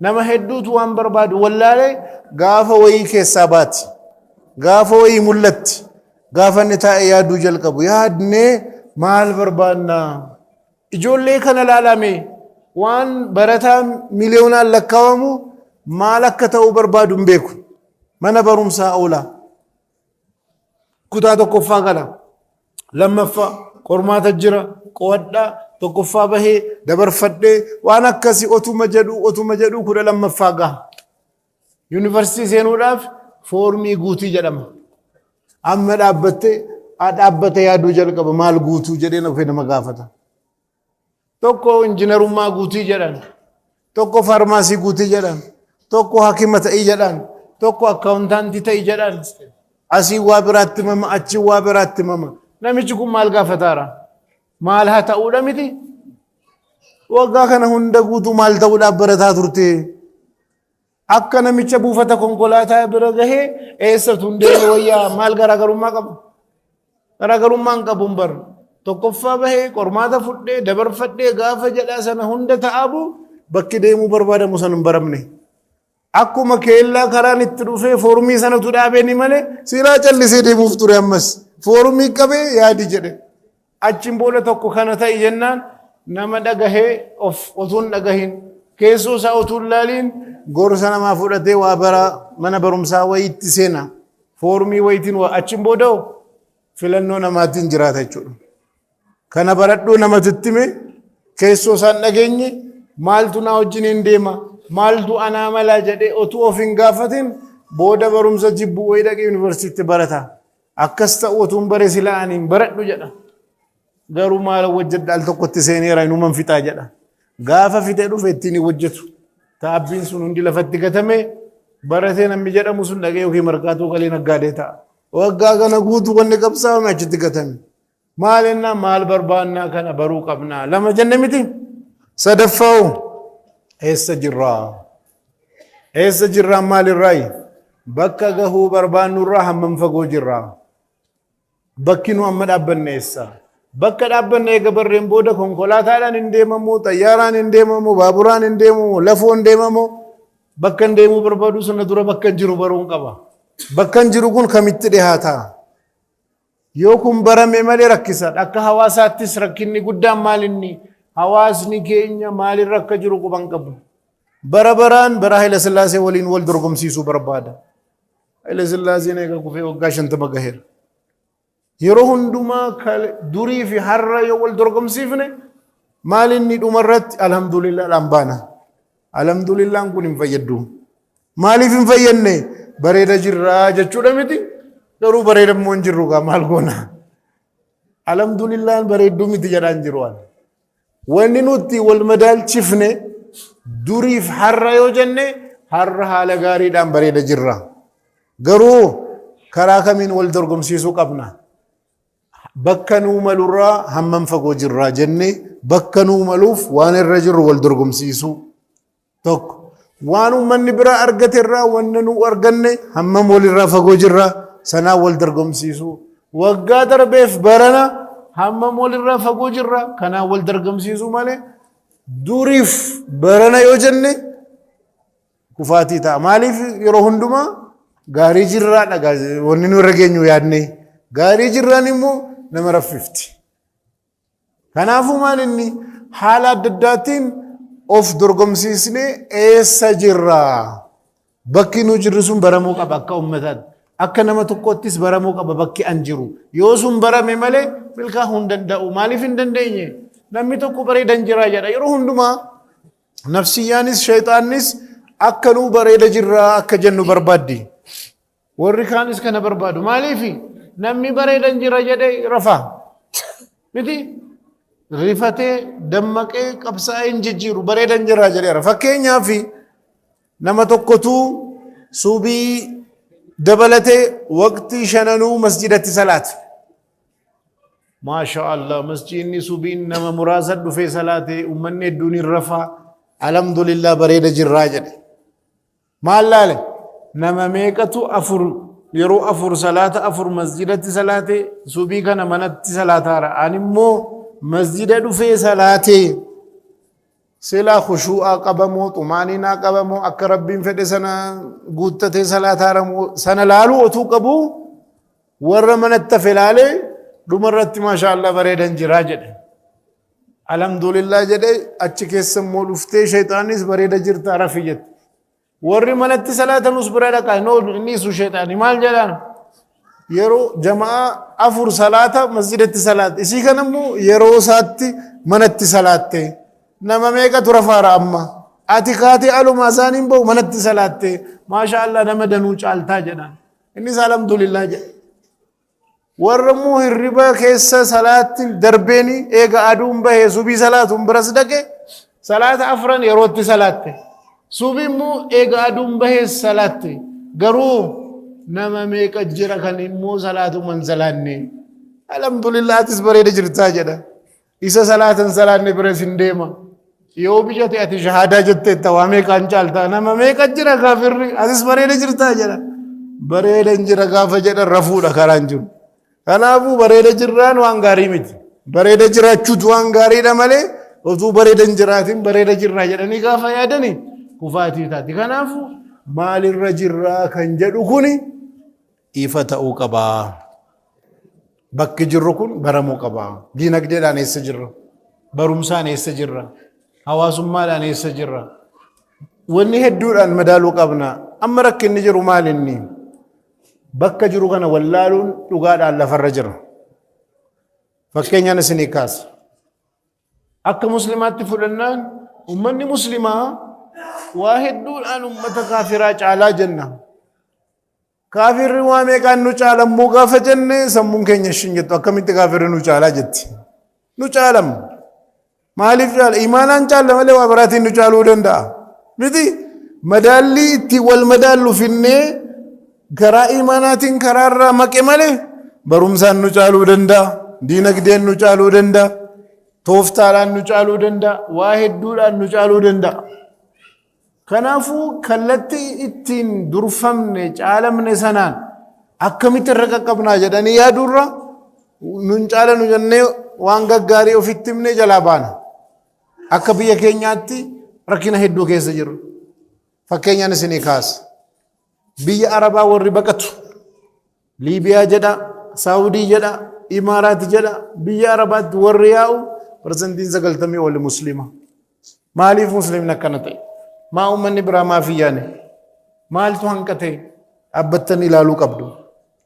nama hedduutu waan barbaadu wallaalee gaafa wayii keessaa baati gaafa wayii mul'atti gaafa inni taa'e yaaduu jalqabu yaadnee maal barbaanna ijoollee kana laalame waan barataa miliyoonaan lakkaawamu maal akka ta'uu barbaadu hin beeku mana barumsaa oolaa kutaa tokkoffaa gala lammaffaa qormaata jira qo'adhaa tokkoffaa bahee dabarfadhee waan akkasii otuma jedhu kudha lammaffaa gaha yuunivarsiitii seenuudhaaf foormii guutii jedhama amma dhaabbate yaaduu jalqaba maal guutuu jedhee nama gaafata tokko injiinarummaa guutii jedhan tokko faarmaasii guutii jedhan tokko hakima ta'ii jedhan tokko akkaawuntaantii ta'ii jedhan asii waa biraatti mama achi waa biraatti mama namichi kun maal gaafataara maal haa ta'uudha miti waggaa kana hunda guutuu maal ta'uudhaaf barataa turte akka namicha buufata konkolaataa bira gahee eessatu hundee wayyaa maal garaagarummaa qabu garaagarummaa hin qabu bar tokkoffaa bahee qormaata fudhee dabarfadhee gaafa jedhaa sana hunda ta'abu bakki deemuu barbaadamu san hin baramne akkuma keellaa karaan itti dhufee foormii sanatu dhaabeeni malee silaa callisee deemuuf ture ammas foormii qabee yaadi jedhe achiin booda tokko kana ta'e jennaan nama dhagahee of otuun dhagahin keessoo isaa otuun laaliin gorsa namaa fudhatee waa bara mana barumsaa wayiitti seena foormii wayiitiin achiin booda filannoo namaatiin jiraata jechuudha kana baradhuu namatti hime keessoo isaan dhageenye maaltu naa wajjin deema maaltu anaa malaa jedhee otuu of hin gaafatin booda barumsa jibbuu wayii dhaqee yuunivarsiitti barata akkas ta'u otuun bare silaa ani hin baradhu jedha garuu maal hojjedha al tokkotti seeneera inuman fixaa jedha gaafa fixee dhufe ittiin hojjetu taabbiin sun hundi lafatti gatame baratee namni jedhamu sun dhaqee yookiin markaatuu qalee naggaadee ta'a waggaa kana guutuu wanni qabsaa'ame achitti gatame maal ennaa maal barbaannaa kana baruu qabnaa lama jenne miti sadaffa'u eessa jirraa maalirraayi bakka gahuu barbaannurraa hammam fagoo jirraa bakki nu amma dhaabbanne eessa bakka dhaabbanne eega barreen booda konkolaataadhaan hin deemamu, xayyaaraan hin deemamu, baaburaan hin deemamu, lafoon deemamu. Bakka hin deemuu barbaadu sana dura bakka hin jiru baruun qaba. Bakka hin jiru kun kamitti dhiyaata? Yoo kun barame malee rakkisaadha. Akka hawaasaattis rakkinni guddaan maalinni? Hawaasni keenya maalirra akka jiru quban qabu. Bara baraan bara Haayila Sillaasee waliin wal dorgomsiisuu barbaada. Haayila Sillaaseen eega kufee waggaa 50 gaheera. Yeroo hundumaa durii fi har'a yoo wal dorgomsiifne maalinni dhumarratti alhamdulillah baana. Alhamdulillah kun hin fayyadu. Maaliif hin fayyadne? Bareeda jirraa jechuudha miti. Garuu bareeda immoo hin jirru gaa maal goona? Alhamdulillah bareedduu miti jedhaan jiru waan. Wanni nuti wal madaalchifne duriif har'a yoo jenne har'a haala gaariidhaan bareeda jirra. Garuu karaa kamiin wal dorgomsiisuu qabna? Bakka nuu malurraa hammam fagoo jirraa jenne bakka nuu maluuf waan irra jirru wal dorgomsiisuu tokko. Waan uummanni biraa argate irraa wanna nuu arganne hammam walirraa fagoo jirraa sanaa wal dorgomsiisuu. Waggaa darbeef barana hammam walirraa fagoo jirraa kanaa wal dorgomsiisuu malee duriif barana yoo jenne kufaatii ta'a. Maaliif yeroo hundumaa gaarii jirraadha wanni nu irra geenyu yaadne. Gaarii jirraan immoo nama raffifti. Kanaafuu maal inni haala adda addaatiin of dorgomsiisnee eessa jirraa? Bakki nu jirru sun baramuu qaba akka uummataatti. Akka nama tokkottis baramuu qaba bakki an jiru. Yoo sun barame malee milkaa'uu hin danda'u. Maaliif hin dandeenye? Namni tokko bareedan jiraa jedha. Yeroo hundumaa nafsiyyaanis shayxaannis akka nu bareeda jirraa akka jennu barbaaddi. Warri kaanis kana barbaadu. Maaliifi? Namni bareedan jira jedhee rafaa. Miti? Rifatee dammaqee qabsaa'ee hin jijjiiru bareedan jira jedheera. Fakkeenyaaf nama tokkotu subii dabalatee waqtii 5 masjidatti salaate. Maasha Allah masjidni subiin nama muraasa dhufee salaate uummanni hedduun hin rafaa. Alhamdulillah bareeda jirraa jedhe. Maal laale? Nama meeqatu yeroo 4 salaata 4 masjidatti salaate subii kana manatti salaataara. Animmoo masjida dhufee salaate silaa khushuu'aa qabamoo xumaaninaa qabamoo akka rabbiin fedhe sana guuttatee salaataaramoo sana laaluu otuu qabu warra manatti hafe laalee dhumarratti maasha Allah bareedan jiraa jedhe. Alhamdulillah jedhe achi keessa immoo dhuftee shayxaanis bareeda jirta rafi jette. Warri manatti salaatanus bira dhaqaa inni isu shayxaani maal jedhaan? Yeroo jamaa 4 salaata masjidatti salaate isii kanammoo yeroo isaatti manatti salaatte nama meeqatu rafaara amma ati kaatee aluma isaaniin bahu manatti salaatte maasha Allah nama danuu caaltaa jedhaan. Innis alhamdulillah jedhe. Warra immoo hirriba keessa salaatti darbeeni eega aduun bahee subii salaatuun biras dhaqe salaata 4 yerootti salaatte. Subii immoo eega aduun bahee salaatte. Garuu nama meeqa jira kan immoo salaatu man salaanne. Alhamdulillah atis bareeda jirtaa jedha. Isa salaatan salaanne biras hin deema. Yoo biyya ta'e ati shahaadaa jettee waa meeqaan caaltaa nama meeqa jira kaafirri atis bareeda jirtaa jedha. Bareedan jira gaafa jedha rafuudha karaan jiru. Kanaafuu bareeda jirraan waan gaarii miti. Bareeda jiraachuutu waan gaariidha malee osoo bareedan jiraatiin bareeda jirraa jedhanii gaafa yaadanii kufaatii taati. Kanaafuu maalirra jirraa kan jedhu kuni ifa ta'uu qabaa. Bakki jirru kun baramuu qabaa. Diinagdeedhaan eessa jirra? Barumsaan eessa jirra? Hawaasummaadhaan eessa jirra? Wanni hedduudhaan madaaluu qabna. Amma rakkinni jiru maal inni? Bakka jiru kana wallaaluun dhugaadhaan lafarra jira. Fakkeenyaan isinii kaasa. Akka muslimaatti fudhannaan ummanni muslimaa waa hedduudhaan ummata kaafiraa caalaa jenna. Kaafirri waa meeqaan nu caalammoo gaafa jenne sammuun keenya shin jettu akkamitti kaafirri nu caalaa jetti. Nu caalam. Maaliif caala? Imaanaan caala malee waa biraatiin nu caaluu danda'a. Miti madaallii itti wal madaallu finnee karaa imaanaatiin karaarraa maqe malee barumsaan nu caaluu danda'a. Diinagdeen nu caaluu danda'a. Tooftaadhaan nu caaluu danda'a. Waa hedduudhaan nu caaluu danda'a. Kanaafuu kallattii ittiin durfamne caalamne sanaan akkamitti irra qaqqabnaa jedhanii yaadurra nun caala nu jennee waan gaggaarii ofitti himne jalaa baana. Akka biyya keenyaatti rakkina hedduu keessa jiru. Fakkeenyaan isinii kaasa. Biyya Arabaa warri baqatu. Liibiyaa jedha, Saawudii jedha, Imaaraati jedha. Biyya Arabaatti warri yaa'u parsantiin 90 oli Muslima. Maaliif Muslimni akkana ta'e? Maa uummanni biraa maaf iyyaane? Maaltu hanqate? Dhaabbattan ilaaluu qabdu.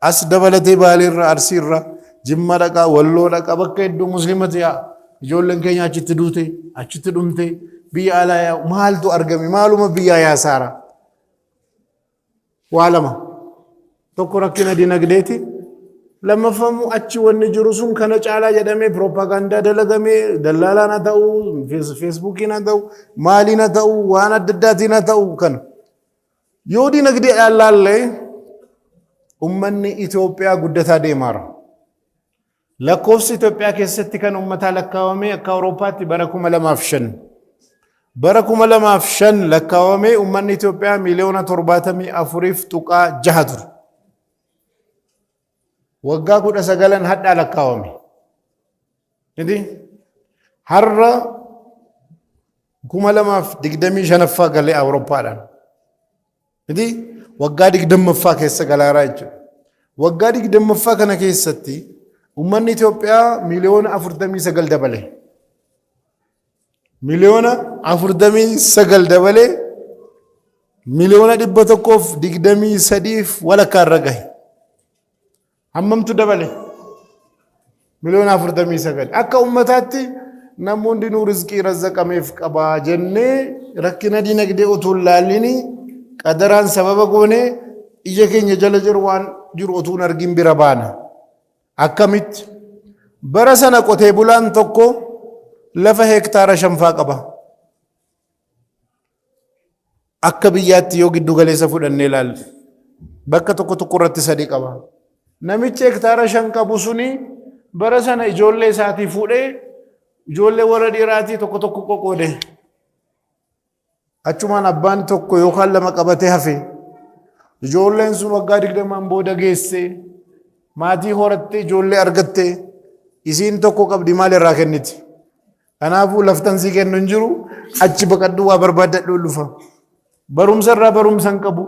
As dabalatee Baaleerra, Arsiirra, Jimma dhaqaa, Walloo dhaqaa bakka hedduu Muslimatu yaa'a. Ijoolleen keenya achitti duute, achitti dhumte, biyya alaa yaa'u. Maaltu argame? Maaluma biyyaa yaasaara? Waa lama. Tokko rakkina dinagdeeti. Lammaffamuu achi wanni jiru sun kana caalaa jedhamee propaagandaa dalagamee dallaalaan haa ta'u, feesbuukiin haa ta'u, maaliin haa ta'u, waan adda addaatiin haa ta'u kana. Yoo dinagdee ilaallee ummanni Itoophiyaa guddataa deemaara. Lakkoofsi Itoophiyaa keessatti kan ummataa lakkaawamee akka Awurooppaatti bara 2005. Bara 2005 lakkaawamee ummanni Itoophiyaa miliyoona 74.6 ture. Waggaa 19 hadhaa lakkaawame. Har'a 2025 galee Awurooppaadhaan. Waggaa 20ffaa keessa galaaraa jechuudha. Waggaa 20ffaa kana keessatti ummanni Itoophiyaa miliyoona 49 dabale. Miliyoona 49 dabale miliyoona 123 walakkaa irra gahe. Hammamtu dabale? Miliyoona 49. Akka ummataatti namoonni hundinuu rizqii razzaqameef qabaa jennee rakkina dinagdee utuu hin laalini qadaraan sababa goonee ija keenya jala jiru waan jiru utuu hin argin bira baana. Akkamitti? Bara sana qotee bulaan tokko lafa hektaara 5 qaba. Akka biyyaatti yoo giddu galeessa fudhannee ilaalle bakka tokko irratti 3 qaba. Namichi hektaara 5 qabu suni bara sana ijoollee isaatii fuudhee ijoollee warra dhiiraatii tokko qoqqoode. Achumaan abbaan tokko yookaan 2 qabatee hafe. Ijoolleen sun waggaa 20 booda geesse. Maatii horattee ijoollee argatte. Isiin tokko qabdi maal irraa kenniti? Kanaafuu laftan sii kennu hin jiru achi baqadhu waa barbaadadhu dhufa. Barumsa irraa barumsa hin qabu.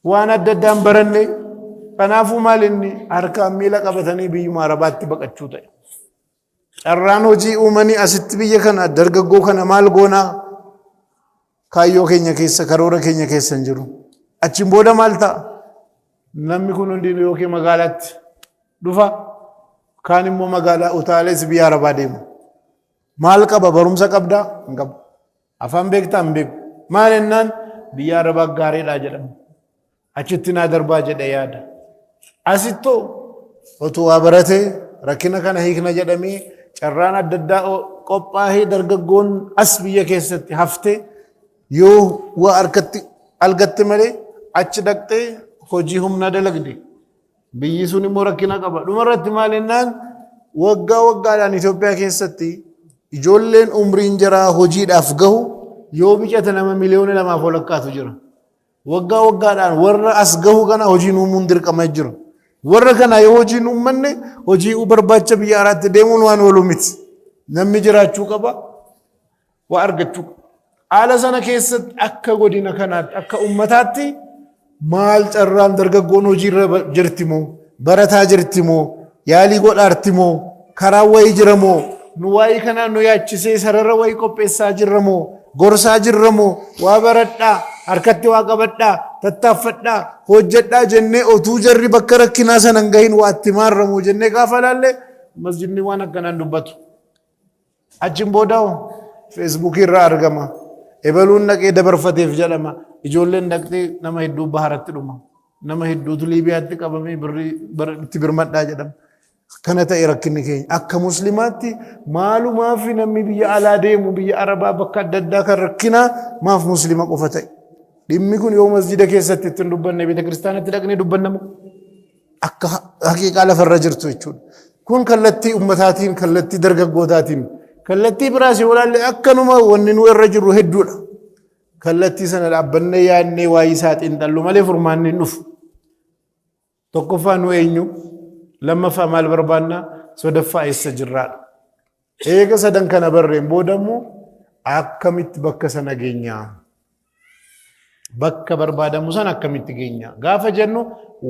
Waan adda addaan baranne. Kanaafuu maal inni harkaan miila qabatanii biyyuma Arabaatti baqachuu ta'e. Carraan hojii uumanii asitti biyya kana dargaggoo kana maal goonaa kaayyoo keenya keessa karoora keenya keessa hin jiru. Achiin booda maal ta'a? Namni kun hundinuu yookiin magaalaatti dhufa kaan immoo magaalaa utaalees biyya Arabaa deema. Maal qaba? Barumsa qabdaa? Hin qabu. Afaan beektaa? Hin beeku. Maal jennaan biyya Arabaa gaariidhaa jedhama. Achitti naa darbaa jedhee yaada. Asittoo utuu waa baratee rakkina kana hiikna jedhamee carraan adda addaa qophaa'ee dargaggoon as biyya keessatti haftee yoo waa harkatti argatte malee achi dhaqxee hojii humna dalagde. Biyyi sun immoo rakkina qaba. Dhumarratti maal jennaan waggaadhaan Itoophiyaa keessatti ijoolleen umriin jaraa hojiidhaaf gahu yoo biqilate nama miliyoona 2 walakkaatu jira. Waggaadhaan warra as gahu kana hojiin uumuun dirqama jira. Warra kana yoo hojiin uummanne hojii barbaacha biyya alaatti deemuun waan oolu miti. Namni jiraachuu qaba, waa argachuu qaba. Haala sana keessatti akka godina kanaatti akka ummataatti maal carraan dargaggoon hojiirra jirti moo barataa jirti moo yaalii godhaarti moo karaa wayii jira moo nu waa'ee kanaan nu yaachisee sarara wayii qopheessaa jirra moo gorsaa jirra moo waa baradhaa harkatti waa qabadhaa tattaaffadhaa hojjedhaa jennee otuu jarri bakka rakkinaa sana hin gahin waa itti maarramu jennee gaafa laalle masjidni waan akkanaan dubbatu. Achiin booda feesbuukii irraa argama. Ebaluun dhaqee dabarfateef jedhama. Ijoolleen dhaqxee nama hedduu baharatti dhuma. Nama hedduutu Liibiyaatti qabamee itti birmadhaa jedhama. Kana ta'e rakkinni keenya akka muslimaatti maalumaaf namni biyya alaa deemu biyya Arabaa bakka adda addaa kan rakkinaa maaf muslima qofa ta'e. Dhimmi kun yoo masjida keessatti ittiin dubbanne beeta kiristaanatti dhaqnee dubbannamu akka haqiiqaa lafarra jirtu jechuudha. Kun kallattii ummataatiin kallattii dargaggootaatiin kallattii biraas yoo ilaalle akkanuma wanni nu irra jiru hedduudha. Kallattii sana dhaabbannee yaadnee waa'ee isaa xiinxallu malee furmaanni hin dhufu. Tokkoffaa nu eenyu? Lammaffaa maal barbaanna? sodaffaa eessa jirraadha. Eega sadan kana barreen boodammoo akkamitti bakka sana geenyaa? Bakka barbaadamu sana akkamitti geenyaa? Gaafa jennu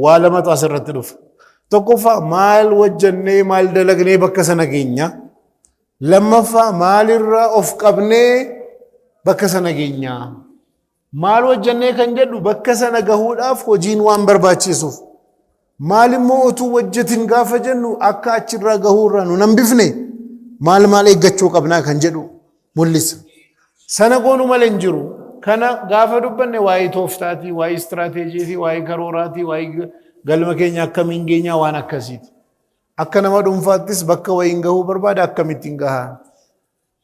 waa lamatu asirratti dhufa. Tokkoffaa maal hojjannee maal dalagnee bakka sana geenyaa? Lammaffaa maalirraa of qabnee bakka sana geenyaa? Maal hojjannee kan jedhu bakka sana gahuudhaaf hojiin waan barbaachisuuf. Maal immoo utuu hojjetin gaafa jennu akka achirraa gahuurraa nu hambifne maal eeggachuu qabnaa kan jedhu mul'isa. Sana goonu malee hin jiru. Kana gaafa dubbanne waa'ee tooftaatii, waa'ee istiraateejiitii, waa'ee karooraatii, waa'ee galma keenya akkamiin geenyaa waan akkasiiti. Akka nama dhuunfaattis bakka wayiin gahuu barbaada akkamittiin gahaa?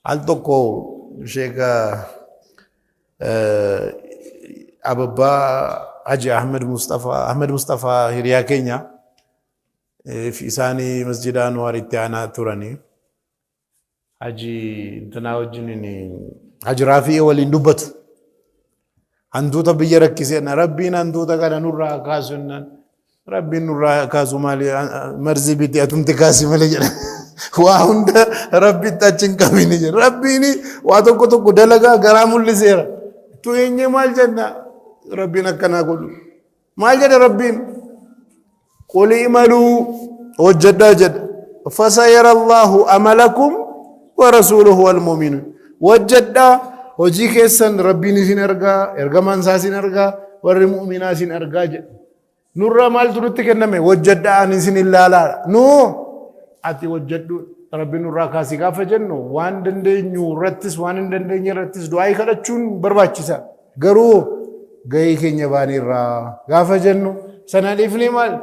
Al tokko sheeka ababbaa Haji Ahmed Mustafa hiriyaa keenya fi isaanii masjida Anwaar itti aanaa turanii Haji intanaa wajjin Haji Raafii waliin dubbatu. Hantuuta biyya rakkiseen Rabbiin hantuuta kana nurraa kaasu jennaan. Rabbiin nurraa kaasu maali marzii biti atumti kaasi malee jedha. Waa hunda Rabbitti achi hin qabini jedha. Rabbiin waa tokko dalagaa garaa mul'iseera. Tu eenye maal jenna? Rabbiin akkanaa godhu. Maal jedha Rabbiin? Qul imaluu hojjedhaa jedha. Fasayara Allahu amalakum wa rasuluhu wal mu'minun. Hojjedhaa hojii keessan Rabbiin isin argaa, ergamaan isaa isin argaa, warri mu'minaa isin argaa jedha. Nurraa maaltu nutti kenname? Hojjedhaa ani isin ilaalaa. Ati hojjedhu Rabbiin nurraa kaasii gaafa jennu waan dandeenyu irrattis waan hin dandeenye irrattis du'aa kadhachuun barbaachisa. Garuu gahee keenya baanirraa gaafa jennu sana dhiifnee maal?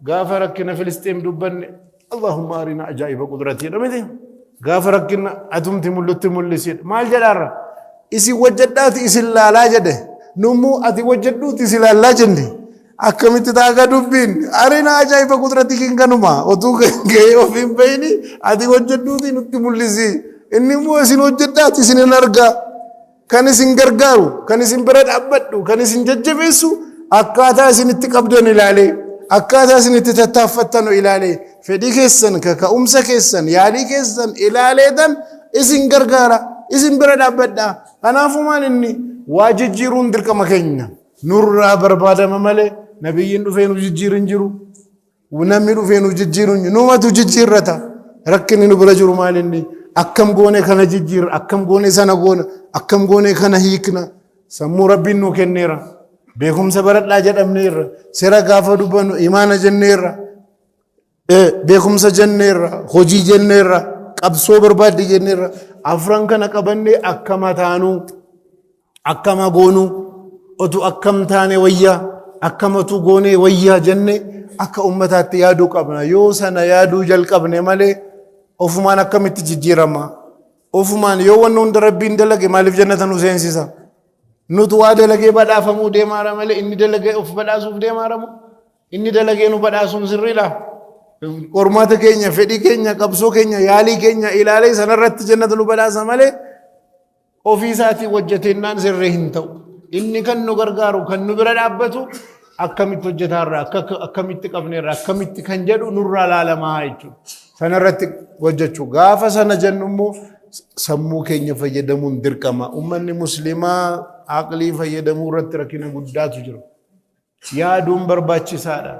Gaafa rakkina Filisxeem dubbanne Allahumma arina ajaa'iba qudratii dhamite. Gaafa rakkina atumti mul'isidha. Maal jedhaarra? Isin hojjedhaati isin laalaa jedhe. Nummoo ati hojjedhuuti isin laalaa jenne. Akkamitti taagaa dubbiin arina ajaa'iba qudratii kinkanuma otuu gahee ofiin bahini ati hojjedhuuti nutti mul'isi. Inni immoo isin hojjedhaati isin hin argaa. Kan isin gargaaru, kan isin bira dhaabbadhu, kan isin jajjabeessu akkaataa isin itti qabdan ilaalee, akkaataa isin itti tattaaffattan ilaalee, fedhii keessan, kaka'umsa keessan, yaadii keessan ilaaleetan isin gargaara, isin bira dhaabbadha. Kanaafuu maal inni waa jijjiiruun dirqama keenya. Nurraa barbaadama malee nabiyyiin dhufee nu jijjiirin jiru. Namni dhufee nu jijjiirin numatu jijjiirrata. Rakkinni nu bira jiru maal inni? Akkam goone kana jijjiirra, akkam goone sana goona, akkam goone kana hiikna. Sammuu Rabbiin nu kenneera. Beekumsa baradhaa jedhamneerra. Seera gaafa dubbannu imaana jenneerra. Beekumsa jenneerra, hojii jenneerra, qabsoo barbaadde jenneerra. Afran kana qabannee akkama taanuu, akkama goonuu, otu akkam taane wayyaa, akkamatu goone wayyaa jenne akka ummataatti yaaduu qabna. Yoo sana yaaduu jalqabne malee ofumaan akkamitti jijjiirama? Ofumaan yoo wanni hunda Rabbiin dalage maaliif jannata nu seensisa? Nutu waa dalagee badhaafamuu deemaara malee inni dalagee of badhaasuuf deemaaramu? Inni dalagee nu badhaasuun sirriidha? Qormaata keenya, fedhii keenya, qabsoo keenya, yaalii keenya ilaalee sanarratti jannata nu badhaasa malee ofii isaatii hojjeteennaan sirrii hin ta'u. Inni kan nu gargaaru, kan nu bira dhaabbatu akkamitti hojjetaarra, akkamitti qabneerra, akkamitti kan jedhu nurraa laalamaa jechuudha. Sanarratti hojjechuu gaafa sana jennu immoo sammuu keenya fayyadamuun dirqama. Ummanni muslimaa aqlii fayyadamuu irratti rakkina guddaatu jira. Yaaduun barbaachisaadha.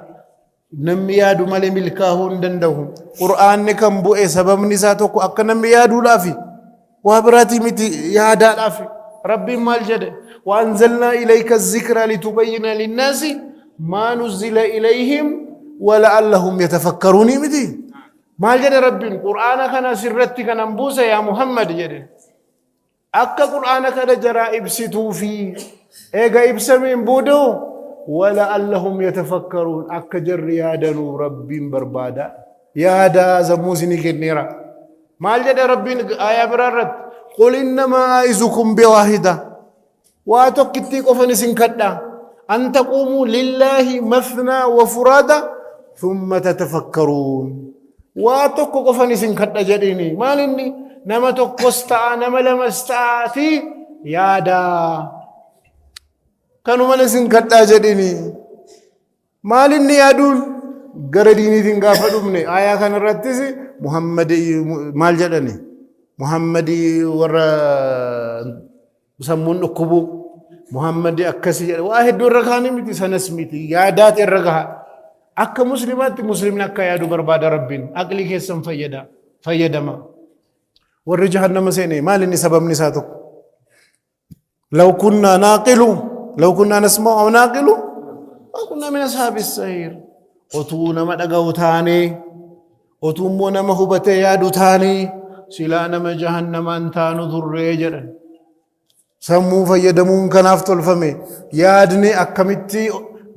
Namni yaadu malee milkaa'uu hin danda'u. Qur'aanni kan bu'e sababni isaa tokko akka namni yaaduudhaafi waa biraatii miti yaadaadhaafi. Rabbiin maal jedhe? وأنزلنا إليك الذكر لتبين للناس ما نزل إليهم ولعلهم يتفكرون مدي ما جد ربين قرآن كان سرتي كان أنبوسا يا محمد جد أكا قرآن كان جرى إبسطوا في إيغا إبسمين بودو ولعلهم يتفكرون أكا جر يادنو ربين بربادا يادا زموسني كنيرا ما جد ربين آية برارت قل إنما أعظكم بواحدة واتوكتيك أفنسين كدا أن تقوموا لله مثنى وفرادا ثم تتفكرون واتوكو أفنسين كدا جديني مالني نما توكستا نما لمستاتي يادا كانوا مالسين كدا جديني مالني يادول قرديني تنقافل أمني آية كان الرتس محمد مال جدني محمد ورا سمون أكبو محمد أكسي واحد دور ركاني متي سنسميتي يادات الركها أك مسلمات مسلمنا كيادو برباد ربين أقلي كيسم فيدا ما والرجحنا مسيني ما لني سبب نساتو لو كنا نسمع أو ناقل ما كنا من أصحاب السعير أتونا ما دعوا ثاني أتومنا ما هو بتيادو ثاني سلانا ما جهنم أنتانو ذرّيجر سمو فيدمون كنافت الفمي يادني أكمتي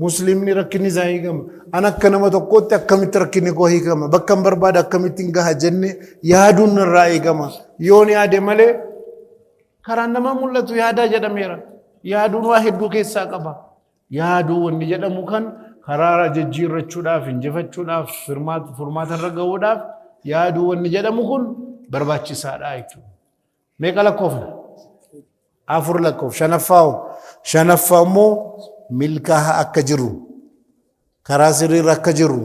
مسلمني ركني زايغم أنا كنما تقوت أكمت ركني كوهيغم بكم برباد أكمتي نجاه جنة يادون الرأيغم يوني آدمله كرانا ما مولتو يادا جدا ميرا يادون واحد دوكي ساقبا يادون نجدا مكان خرارا ججير رچوداف انجفت چوداف فرمات الرقوداف يادون نجدا مكون برباچي سادا ايتو ميقا لكوفنا afur lakof shanaffaa immoo milkaaha akka jiru karaa sirriirra akka jiru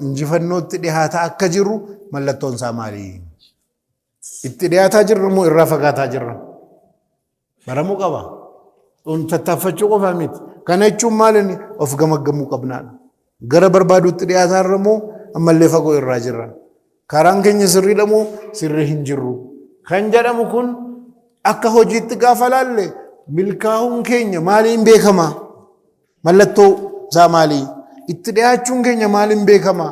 injifannootti dhihaataa akka jiru mallattoon isaa maali? Itti dhihaataa jirru immoo irraa fagaataa jirra baramuu qaba tattaaffachuu qofaa miti kana jechuun maalini of gamaggamuu qabnaadha gara barbaaduutti dhihaataa irra immoo ammallee fagoo irraa jirra karaan keenya sirriidha moo sirrii hin jirru kan jedhamu kun akka hojiitti gaafa laalle milkaa'uun keenya maaliin beekama mallattoo isaa maali itti dhiyaachuun keenya maaliin beekama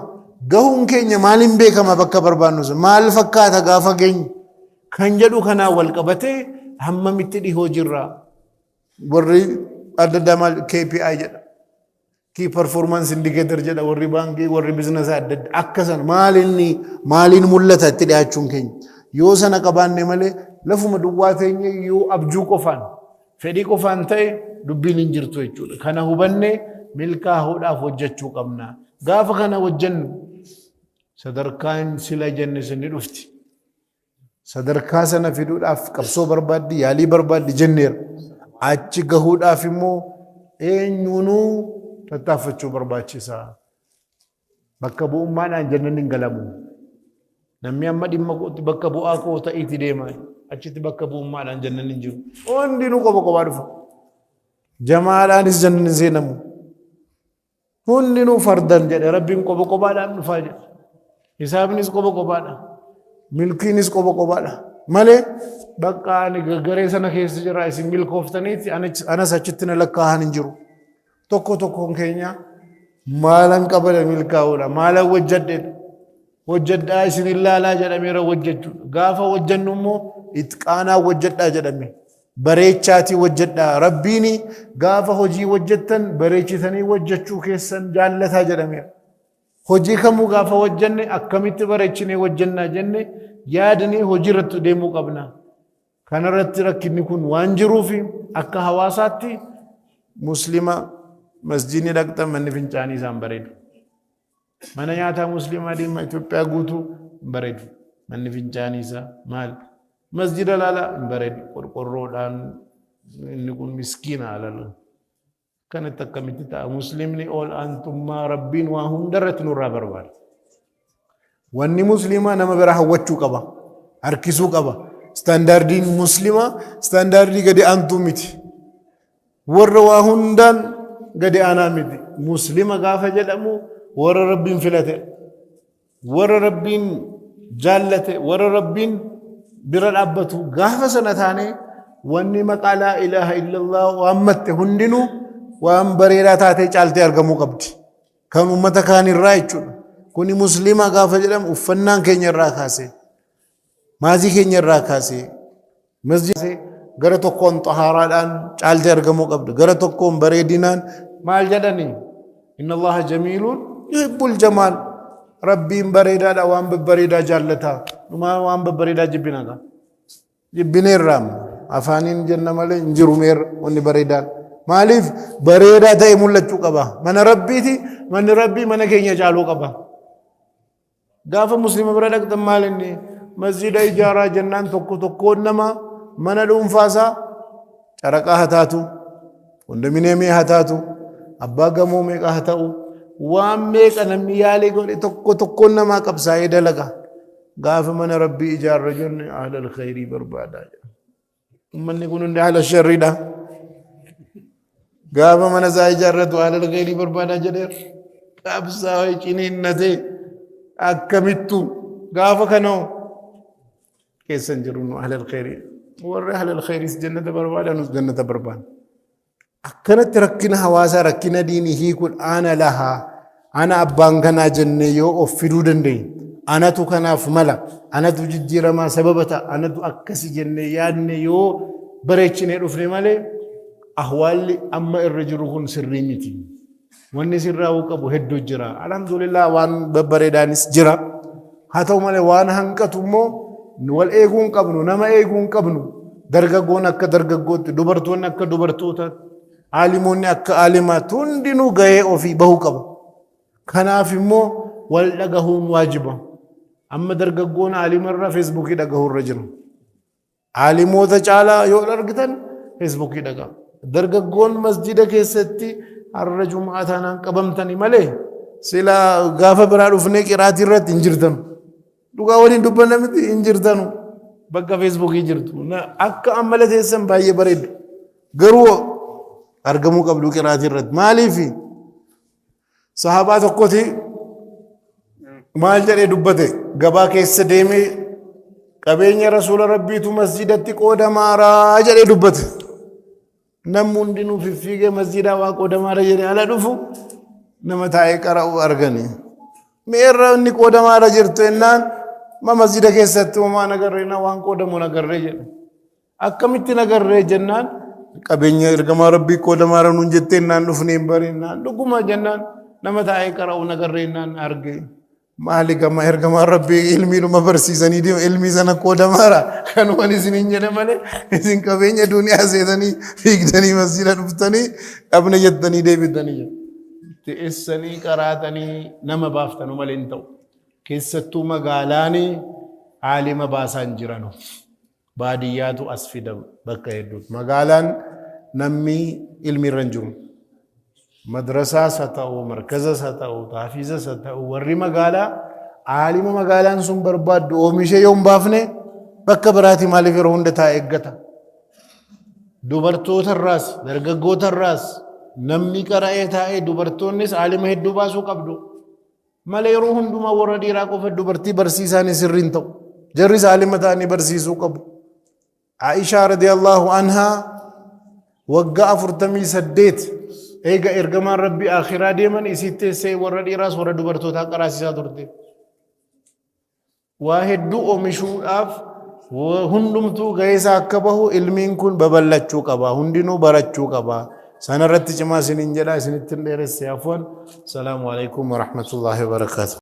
gahuun keenya maaliin beekama bakka barbaannu maal fakkaata gaafa keenya kan jedhu kanaa wal qabatee hammamitti dhihoo jirra warri adda addaa maal KPI jedha key performance indicator jedha warri baankii warri business adda adda akkasan maaliin mul'ata itti dhiyaachuun keenya yoo sana qabaanne malee lafuma duwwaa teenye yoo abjuu qofaan fedhii qofaan ta'e dubbiin hin jirtu jechuudha kana hubanne milkaa'uudhaaf hojjechuu qabna gaafa kana hojjennu sadarkaan sila jenne sinni dhufti sadarkaa sana fiduudhaaf qabsoo barbaaddi yaalii barbaaddi jenneera achi gahuudhaaf immoo eenyunuu tattaaffachuu barbaachisaa bakka bu'ummaadhaan jannan hin galamu namni amma dhimma kootti bakka bu'aa koo ta'iiti deema achitti bakka bu'ummaadhaan jannan hin jiru hundinuu kophaa dhufa jamaadhaanis jannan hin seenamu hundinuu fardan jedhe rabbiin kophaadhaan dhufaa jedhe hisaabnis kophaadha milkiinis kophaadha malee bakka ani garee sana keessa jira isin milkooftaniitti anas achitti na lakkaa'an hin jiru tokkoon keenya maalan qabale milkaa'uudha maalan hojjedhaa isin ilaalaa jedhameera hojjechuudha gaafa hojjennu immoo itqaanaa hojjedhaa jedhame bareechaatii hojjedhaa rabbiini gaafa hojii hojjettan bareechitanii hojjechuu keessan jaallataa jedhameera hojii kamuu gaafa hojjenne akkamitti bareechinee hojjennaa jenne yaadanii hojii irratti deemuu qabna kanarratti rakkinni kun waan jiruufi akka hawaasaatti muslima masjidni dhaqxan manni fincaanii isaan bareedu mana nyaataa muslimaa deema Itoophiyaa guutuu bareedu manni fincaanii isaa maal masjida laala bareedu qorqorroodhaan inni kun miskiina alala kanatti akkamitti ta'a muslimni ol aantummaa rabbiin waa hundarratti nurraa barbaada wanni muslimaa nama bira hawwachuu qaba harkisuu qaba standardiin muslimaa standardii gadi aantuu miti warra waa hundaan gadi aanaa miti muslima gaafa jedhamu warra rabbiin filate warra rabbiin jaallate warra rabbiin bira dhaabbatu gaafa sana taane wanni maqaa laa ilaaha illallah waammatte hundinuu waan bareedaa taatee caaltee argamuu qabdi kan ummata kaan irraa jechuudha kuni muslima gaafa jedhamu uffannaan keenya irraa kaasee maazii keenya irraa kaasee masjida gara tokkoon xahaaraadhaan caaltee argamuu qabdi gara tokkoon bareedinaan maal jedhani inna allaha jamiilun yuhibbul jamaal rabbiin bareedaadha waan babbareedaa jaallataa waan babbareedaa jibbineerraam afaaniin jenna malee hin jiru meer wanni bareedaan maaliif bareedaa ta'e mul'achuu qaba mana rabbiiti manni rabbii mana keenya caaluu qaba gaafa muslima bira dhaqxan maal inni masjida ijaaraa jennaan tokkoon nama mana dhuunfaasaa caraqaa haa taatu kondominiyeemii haa taatu abbaa gamoo meeqa haa ta'u واميك أنا ميالي قول تكو تكونا ما قبسا يدلقا قاف من ربي إجار رجل أهل الخير بربادا من يقولون أهل الشر ده قاف من زاي جرد أهل الخير بربادا جدير قبسا ويجينين نتي أكمتو قاف كانوا كيسن جرون أهل الخير ور أهل الخير جنة بربادا نس جنة بربادا أكنت ركنا حواسا ركنا ديني هي كل أنا لها أنا أبان كنا جنة يو أفيدودن دي أنا تو كنا فملا أنا تو جدير ما سببتا أنا تو أكسي جنة يعني يو بريتشني رفني مالي أحوال أما الرجل كن سرينيتي واني سراو كبو هدو جرا الحمد لله وان ببردانس جرا هاتو مالي وان هنكتو مو نوال ايقون قبنو نما ايقون قبنو درگاقون اكا درگاقوت دوبرتون اكا دوبرتوتا عالمون اكا عالمات هندنو غيه وفي بهو قبو كناف مو واللغهون واجبا اما درگاقون عالم الرا فيسبوكي دغهو الرجل عالمو تچالا يو لرگتن فيسبوكي دغا درگاقون مسجد كيستي الرجل معتانا قبمتني ملي سلا غافا برادو فني قرات الرت انجرتن دوغا ولين دبنا متي انجرتنو بقى فيسبوك يجرتو نا اك عملت اسم باي بريد غرو ارغمو قبلو قرات الرت مالي في صحابات قوتي مال جري دبته غبا كيس ديمي قبيني رسول ربي تو مسجدتي قودمارا جري دبته نموندينو في فيغه مسجدا وا قودمارا جري على دفو نمتاي قراو ارغني ميرني قودمارا جرتنان ما مسجد كيست وما نغرينا وان قودمو نغري جن اكمت نغري جنان قبيني ارغما ربي قودمارا نجتنان دفني برينا دغما جنان نمتاي قراو نغرينا ارغي مالك ما ارغما ربي علمي ما برسيسني دي علمي سنا قودمارا كانوا وني سنين جنمله سين قبيني دنيا زيدني فيغدني مسجد دفتني ابن يدني دي بدني تئسني قراتني نما بافتنو ملنتو كيستو مغالاني عالم باسان جرانو بادياتو اسفيد بكا يدوت مغالان نمي علمي رنجوم مدرسة ستاو مركز ستاو تحفيز ستاو وري مغالا عالم مغالان سن برباد اوميشه يوم بافنه بكا براتي مالي فرون دتا ايغتا دوبرتو تراس درگگو تراس نمي قرأي تاي دوبرتونس عالم هدو باسو قبدو مالي روحن دوما وردي راكو فدو برتي برسيساني سرين تو جرس عالمتاني برسيسو قبو عائشة رضي الله عنها وقع فرتمي سديت ايغا ارغمان ربي آخرا ديمن اسيتي سي وردي راس وردو برتو تا قراسيسا ترتي واحد دو اومشو اف وهندمتو غيسا اكبهو علمين كن ببلچو قبا هندينو برچو قبا سنرت جما سنين جلا سنتن ديرس عفوا السلام عليكم ورحمة الله وبركاته